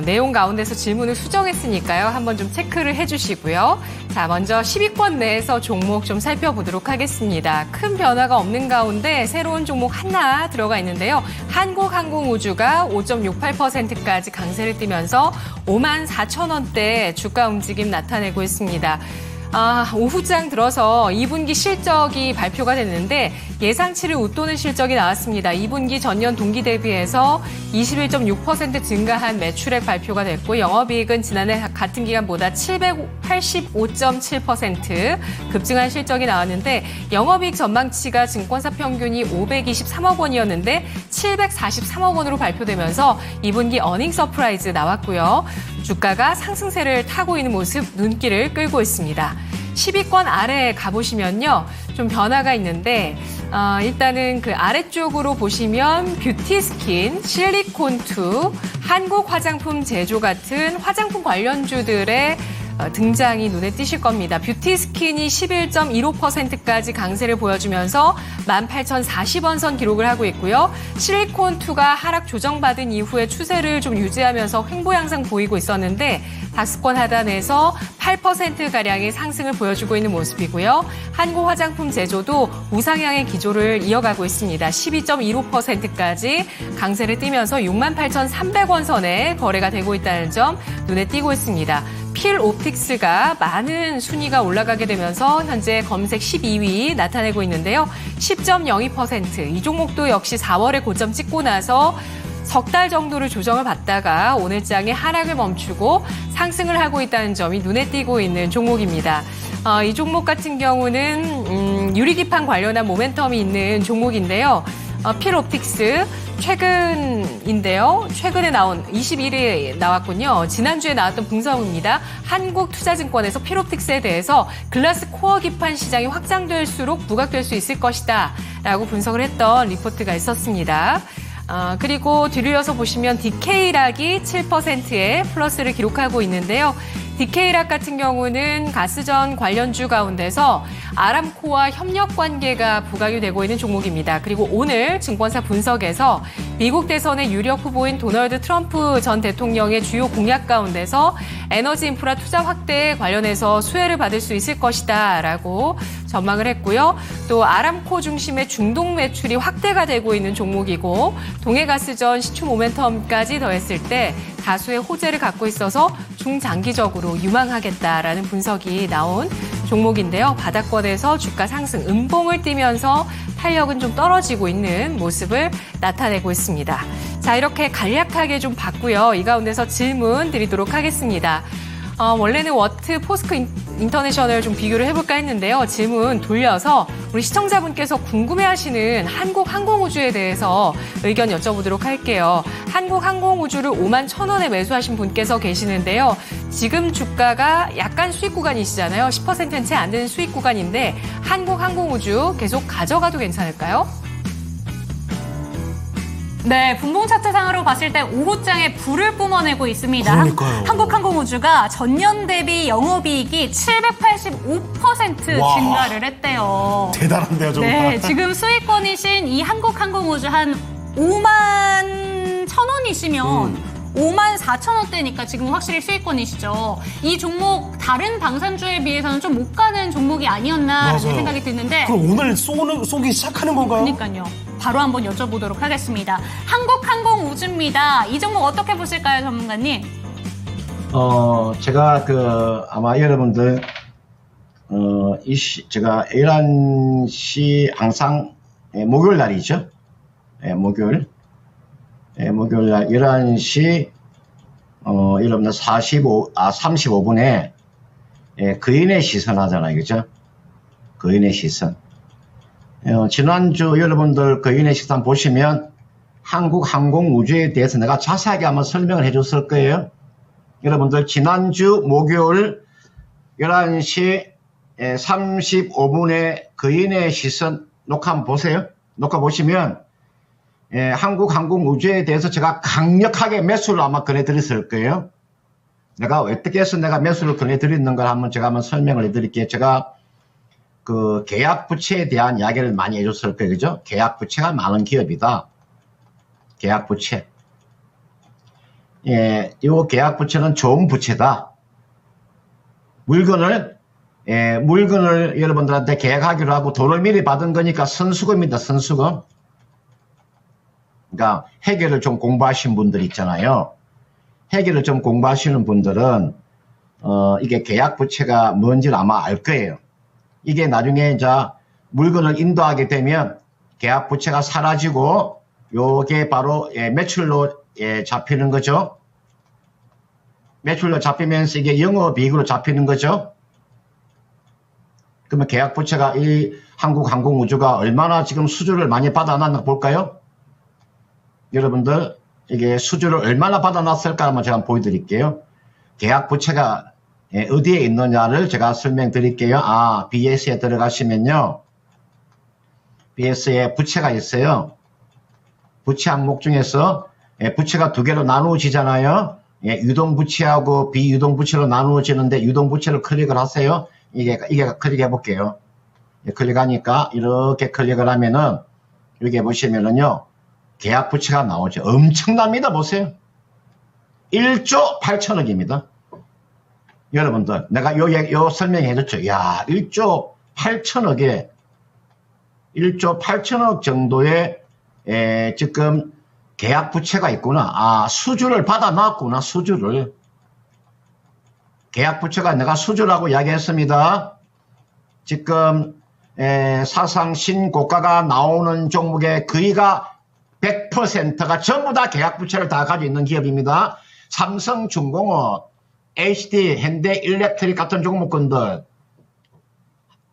내용 가운데서 질문을 수정했으니까요. 한번 좀 체크를 해주시고요. 자, 먼저 10위권 내에서 종목 좀 살펴보도록 하겠습니다. 큰 변화가 없는 가운데 새로운 종목 하나 들어가 있는데요. 한국항공우주가 5.68%까지 강세를 띠면서 54,000원대 주가 움직임 나타내고 있습니다. 오후장 들어서 2분기 실적이 발표가 됐는데 예상치를 웃도는 실적이 나왔습니다. 2분기 전년 동기 대비해서 21.6% 증가한 매출액 발표가 됐고 영업이익은 지난해 같은 기간보다 785.7% 급증한 실적이 나왔는데 영업이익 전망치가 증권사 평균이 523억 원이었는데 743억 원으로 발표되면서 2분기 어닝 서프라이즈 나왔고요. 주가가 상승세를 타고 있는 모습 눈길을 끌고 있습니다. 10위권 아래에 가보시면요. 좀 변화가 있는데 일단은 그 아래쪽으로 보시면 뷰티스킨, 실리콘2, 한국 화장품 제조 같은 화장품 관련주들의 등장이 눈에 띄실 겁니다. 뷰티스킨이 11.15%까지 강세를 보여주면서 18,040원 선 기록을 하고 있고요. 실리콘2가 하락 조정받은 이후에 추세를 좀 유지하면서 횡보 양상 보이고 있었는데 다스권 하단에서 8%가량의 상승을 보여주고 있는 모습이고요. 한국 화장품 제조도 우상향의 기조를 이어가고 있습니다. 12.15%까지 강세를 띠면서 68,300원 선에 거래가 되고 있다는 점 눈에 띄고 있습니다. 필옵틱스가 많은 순위가 올라가게 되면서 현재 검색 12위 나타내고 있는데요. 10.02%. 이 종목도 역시 4월에 고점 찍고 나서 석 달 정도를 조정을 받다가 오늘장에 하락을 멈추고 상승을 하고 있다는 점이 눈에 띄고 있는 종목입니다. 이 종목 같은 경우는 유리기판 관련한 모멘텀이 있는 종목인데요. 필옵틱스 최근인데요. 최근에 나온 21일에 나왔군요. 지난주에 나왔던 분석입니다. 한국투자증권에서 필옵틱스에 대해서 글라스 코어 기판 시장이 확장될수록 부각될 수 있을 것이다 라고 분석을 했던 리포트가 있었습니다. 그리고 뒤이어서 보시면 DK락이 7%의 플러스를 기록하고 있는데요. DK락 같은 경우는 가스전 관련주 가운데서 아람코와 협력 관계가 부각이 되고 있는 종목입니다. 그리고 오늘 증권사 분석에서 미국 대선의 유력 후보인 도널드 트럼프 전 대통령의 주요 공약 가운데서 에너지 인프라 투자 확대에 관련해서 수혜를 받을 수 있을 것이다 라고 전망을 했고요. 또 아람코 중심의 중동 매출이 확대가 되고 있는 종목이고 동해가스전 시추 모멘텀까지 더했을 때 다수의 호재를 갖고 있어서 중장기적으로 유망하겠다라는 분석이 나온 종목인데요. 바닥권에서 주가 상승, 음봉을 띠면서 탄력은 좀 떨어지고 있는 모습을 나타내고 있습니다. 자, 이렇게 간략하게 좀 봤고요. 이 가운데서 질문 드리도록 하겠습니다. 원래는 워트, 포스코 인터내셔널 좀 비교를 해볼까 했는데요. 질문 돌려서 우리 시청자분께서 궁금해하시는 한국항공우주에 대해서 의견 여쭤보도록 할게요. 한국항공우주를 51,000원에 매수하신 분께서 계시는데요. 지금 주가가 약간 수익 구간이시잖아요. 10%는 채 안 되는 수익 구간인데 한국항공우주 계속 가져가도 괜찮을까요? 네, 분봉 차트상으로 봤을 때 오후장에 불을 뿜어내고 있습니다. 그러니까요. 한국항공우주가 전년 대비 영업이익이 785% 와. 증가를 했대요. 대단한데요, 정말. 네, 지금 수익권이신 이 한국항공우주 한 51,000원이시면 54,000원대니까 지금 확실히 수익권이시죠. 이 종목 다른 방산주에 비해서는 좀 못 가는 종목이 아니었나 맞아요. 생각이 드는데 그럼 오늘 쏘기 시작하는 건가요? 그러니까요. 바로 한번 여쭤보도록 하겠습니다. 한국항공우주입니다. 이 종목 어떻게 보실까요, 전문가님? 제가 아마 여러분들, 제가 11시 항상 목요일 날이죠. 목요일 날 11시 여러분들 35분에 거인의 시선 하잖아요. 그죠? 거인의 시선. 지난주 여러분들 거인의 시선 보시면 한국 항공우주에 대해서 내가 자세하게 한번 설명을 해줬을 거예요. 여러분들 지난주 목요일 11시 35분에 거인의 시선 녹화 한번 보세요. 녹화 보시면 한국 항공우주에 대해서 제가 강력하게 매수를 아마 권해드렸을 거예요. 내가 어떻게 해서 내가 매수를 권해드리는 걸 제가 한번 설명을 해드릴게요. 제가 그 계약 부채에 대한 이야기를 많이 해줬을 거예요. 그죠? 계약 부채가 많은 기업이다. 계약 부채. 이 계약 부채는 좋은 부채다. 물건을 여러분들한테 계약하기로 하고 돈을 미리 받은 거니까 선수금입니다. 선수금. 그러니까 회계를 좀 공부하신 분들 있잖아요. 회계를 좀 공부하시는 분들은 이게 계약 부채가 뭔지를 아마 알 거예요. 이게 나중에 이제 물건을 인도하게 되면 계약 부채가 사라지고 요게 바로 매출로 잡히는 거죠. 매출로 잡히면서 이게 영업이익으로 잡히는 거죠. 그러면 계약 부채가 이 한국 항공우주가 얼마나 지금 수주를 많이 받아놨나 볼까요? 여러분들 이게 수주를 얼마나 받아놨을까 한번 제가 보여드릴게요. 계약 부채가 어디에 있느냐를 제가 설명드릴게요. BS에 들어가시면요. BS에 부채가 있어요. 부채 항목 중에서 부채가 두 개로 나누어지잖아요. 유동부채하고 비유동부채로 나누어지는데 유동부채를 클릭을 하세요. 이게 클릭해 볼게요. 클릭하니까 이렇게 클릭을 하면은 여기 보시면은요. 계약 부채가 나오죠. 엄청납니다. 보세요. 1조 8천억입니다. 여러분들 내가 요 설명해 줬죠. 야 1조 8천억에 1조 8천억 정도의 지금 계약 부채가 있구나. 수주를 받아놨구나. 수주를. 계약 부채가 내가 수주라고 이야기했습니다. 지금 사상 신고가가 나오는 종목의 거의가 100%가 전부 다 계약 부채를 다 가지고 있는 기업입니다. 삼성중공업, HD, 현대일렉트릭 같은 종목군들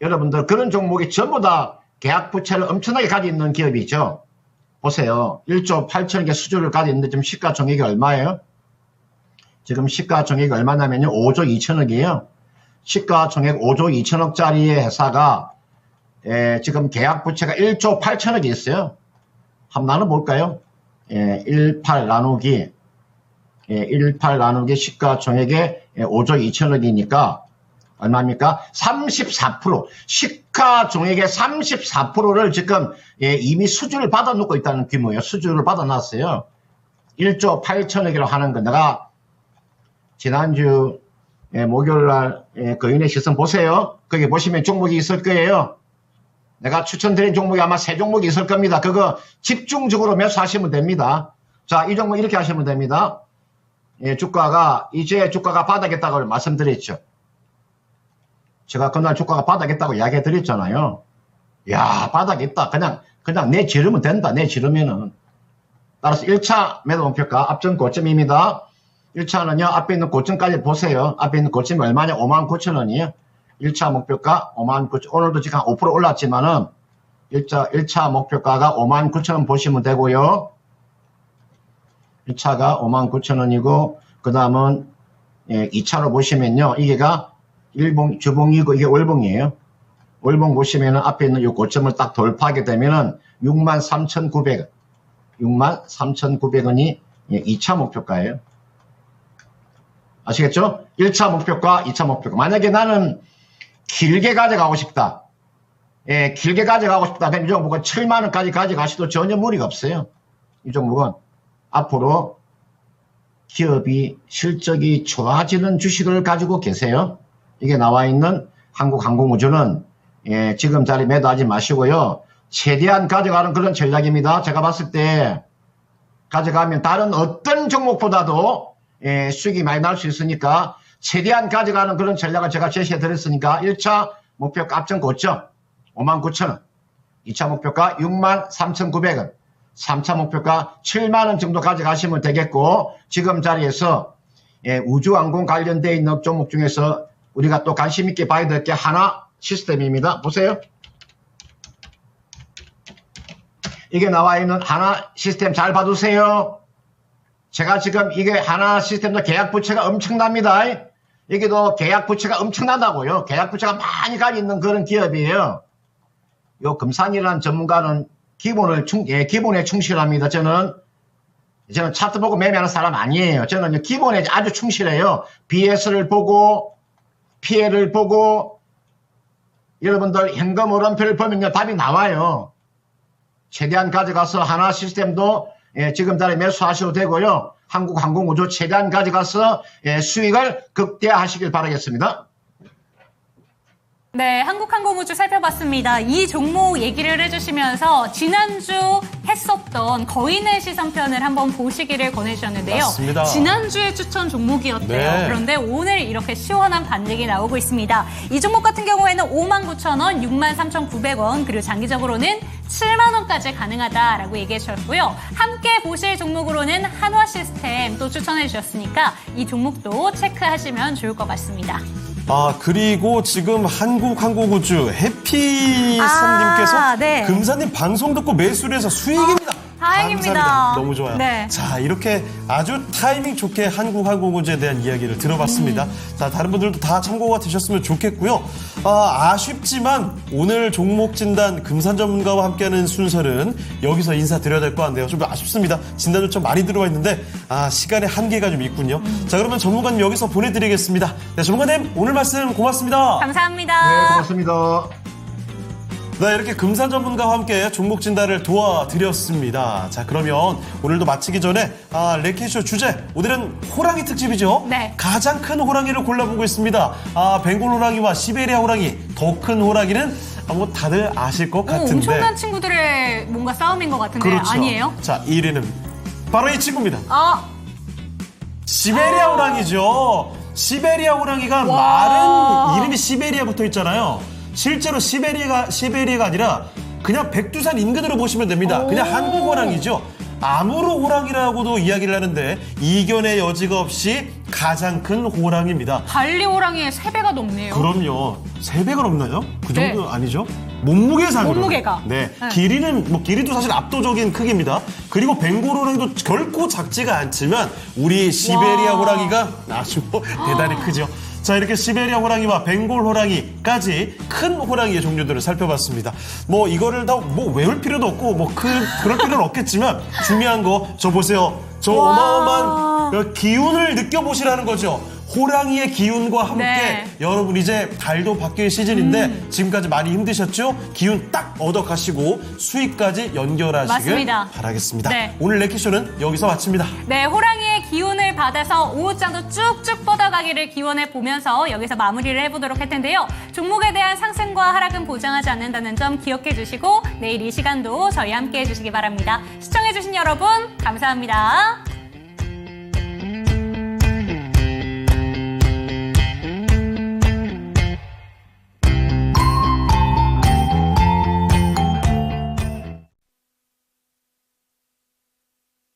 여러분들 그런 종목이 전부 다 계약 부채를 엄청나게 가지고 있는 기업이죠. 보세요. 1조 8천억의 수주를 가지고 있는데 지금 시가총액이 얼마예요? 지금 시가총액이 얼마냐면요. 5조 2천억이에요. 시가총액 5조 2천억짜리의 회사가 지금 계약 부채가 1조 8천억이 있어요. 한번 나눠볼까요? 18 나누기 18 나누기 시가총액의 5조 2천억이니까 얼마입니까? 34%. 시가총액의 34%를 지금 이미 수주를 받아놓고 있다는 규모예요. 수주를 받아놨어요. 1조 8천억이라고 하는 건 내가 지난주 목요일날 거인의 시선 보세요. 거기 보시면 종목이 있을 거예요. 내가 추천드린 종목이 아마 3종목이 있을 겁니다. 그거 집중적으로 매수하시면 됩니다. 자, 이 종목 이렇게 하시면 됩니다. 이제 주가가 바닥했다고 말씀드렸죠. 제가 그날 주가가 바닥했다고 이야기 드렸잖아요. 야, 바닥했다. 그냥 내 지르면 된다. 내 지르면은. 따라서 1차 매도 목표가 앞전 고점입니다. 1차는요, 앞에 있는 고점까지 보세요. 앞에 있는 고점이 얼마냐? 59,000원이에요. 1차 목표가 59,000원. 오늘도 지금 한 5% 올랐지만은, 1차 목표가가 59,000원 보시면 되고요. 1차가 59,000원이고, 그 다음은, 2차로 보시면요. 이게가 주봉이고, 이게 월봉이에요. 월봉 보시면은 앞에 있는 이 고점을 딱 돌파하게 되면은 63,900원. 63,900원이 2차 목표가예요. 아시겠죠? 1차 목표가, 2차 목표가. 만약에 나는 길게 가져가고 싶다. 길게 가져가고 싶다. 그럼 이 종목은 7만원까지 가져가셔도 전혀 무리가 없어요. 이 종목은 앞으로 기업이 실적이 좋아지는 주식을 가지고 계세요. 이게 나와 있는 한국항공우주는 지금 자리 매도하지 마시고요. 최대한 가져가는 그런 전략입니다. 제가 봤을 때 가져가면 다른 어떤 종목보다도 수익이 많이 날 수 있으니까 최대한 가져가는 그런 전략을 제가 제시해 드렸으니까 1차 목표 앞전 고점 59,000원 2차 목표가 63,900원, 3차 목표가 7만원 정도 가져가시면 되겠고, 지금 자리에서 우주항공 관련되어 있는 종목 중에서 우리가 또 관심 있게 봐야 될 게 하나 시스템입니다. 보세요. 이게 나와 있는 하나 시스템 잘 봐두세요. 제가 지금 이게 하나 시스템도 계약 부채가 엄청납니다. 여기도 계약 부채가 엄청나다고요. 계약 부채가 많이 가 있는 그런 기업이에요. 요 금산이라는 전문가는 기본에 충실합니다. 저는 차트 보고 매매하는 사람 아니에요. 저는 기본에 아주 충실해요. BS를 보고, 피해를 보고, 여러분들 현금 오름표를 보면요, 답이 나와요. 최대한 가져가서 하나 시스템도 지금 자리에 매수하셔도 되고요. 한국항공우주 최대한 가져가서 수익을 극대화하시길 바라겠습니다. 네, 한국항공우주 살펴봤습니다. 이 종목 얘기를 해주시면서 지난주 했었던 거인의 시선편을 한번 보시기를 권해주셨는데요. 맞습니다. 지난주에 추천 종목이었대요. 네. 그런데 오늘 이렇게 시원한 반등이 나오고 있습니다. 이 종목 같은 경우에는 59,000원, 63,900원, 그리고 장기적으로는 7만원까지 가능하다라고 얘기해 주셨고요. 함께 보실 종목으로는 한화시스템 또 추천해 주셨으니까 이 종목도 체크하시면 좋을 것 같습니다. 그리고 지금 한국항공우주 해피선님께서 네. 금사님 방송 듣고 매수를 해서 수익입니다. 다행입니다. 감사합니다. 너무 좋아요. 네. 자, 이렇게 아주 타이밍 좋게 한국항공우주에 대한 이야기를 들어봤습니다. 자, 다른 분들도 다 참고가 되셨으면 좋겠고요. 아쉽지만 오늘 종목 진단 금산 전문가와 함께하는 순서는 여기서 인사드려야 될 것 같네요. 좀 아쉽습니다. 진단 요청 많이 들어와 있는데 시간의 한계가 좀 있군요. 자, 그러면 전문가님 여기서 보내드리겠습니다. 네, 전문가님 오늘 말씀 고맙습니다. 감사합니다. 네, 고맙습니다. 네, 이렇게 금산 전문가와 함께 종목 진단을 도와드렸습니다. 자, 그러면 오늘도 마치기 전에 레키쇼 주제, 오늘은 호랑이 특집이죠. 네. 가장 큰 호랑이를 골라보고 있습니다. 벵골 호랑이와 시베리아 호랑이, 더 큰 호랑이는 뭐 다들 아실 것 같은데. 엄청난 친구들의 뭔가 싸움인 것 같은데 그렇죠. 아니에요? 자, 1위는 바로 이 친구입니다. 아. 시베리아 호랑이죠. 시베리아 호랑이가 와. 말은 이름이 시베리아 붙어 있잖아요. 실제로 시베리아가 아니라 그냥 백두산 인근으로 보시면 됩니다. 그냥 한국 호랑이죠. 아무르 호랑이라고도 이야기를 하는데 이견의 여지가 없이 가장 큰 호랑이입니다. 발리 호랑이의 3배가 넘네요. 그럼요. 3배가 넘나요? 그 정도 네. 아니죠? 몸무게상으로. 몸무게가. 네. 네. 길이도 사실 압도적인 크기입니다. 그리고 벵골 호랑이도 결코 작지가 않지만 우리 시베리아 와. 호랑이가 아주 대단히 크죠. 자, 이렇게 시베리아 호랑이와 벵골 호랑이까지 큰 호랑이의 종류들을 살펴봤습니다. 뭐 이거를 다 외울 필요도 없고 그럴 필요는 없겠지만 중요한 거 저 보세요. 저 와. 어마어마한 기운을 느껴보시라는 거죠. 호랑이의 기운과 함께 네. 여러분 이제 달도 바뀔 시즌인데 지금까지 많이 힘드셨죠? 기운 딱 얻어가시고 수익까지 연결하시길 맞습니다. 바라겠습니다. 네. 오늘 레키쇼는 여기서 마칩니다. 네, 호랑이의 기운을 받아서 오후장도 쭉쭉 뻗어가기를 기원해 보면서 여기서 마무리를 해보도록 할 텐데요. 종목에 대한 상승과 하락은 보장하지 않는다는 점 기억해 주시고 내일 이 시간도 저희 함께 해주시기 바랍니다. 시청해주신 여러분 감사합니다.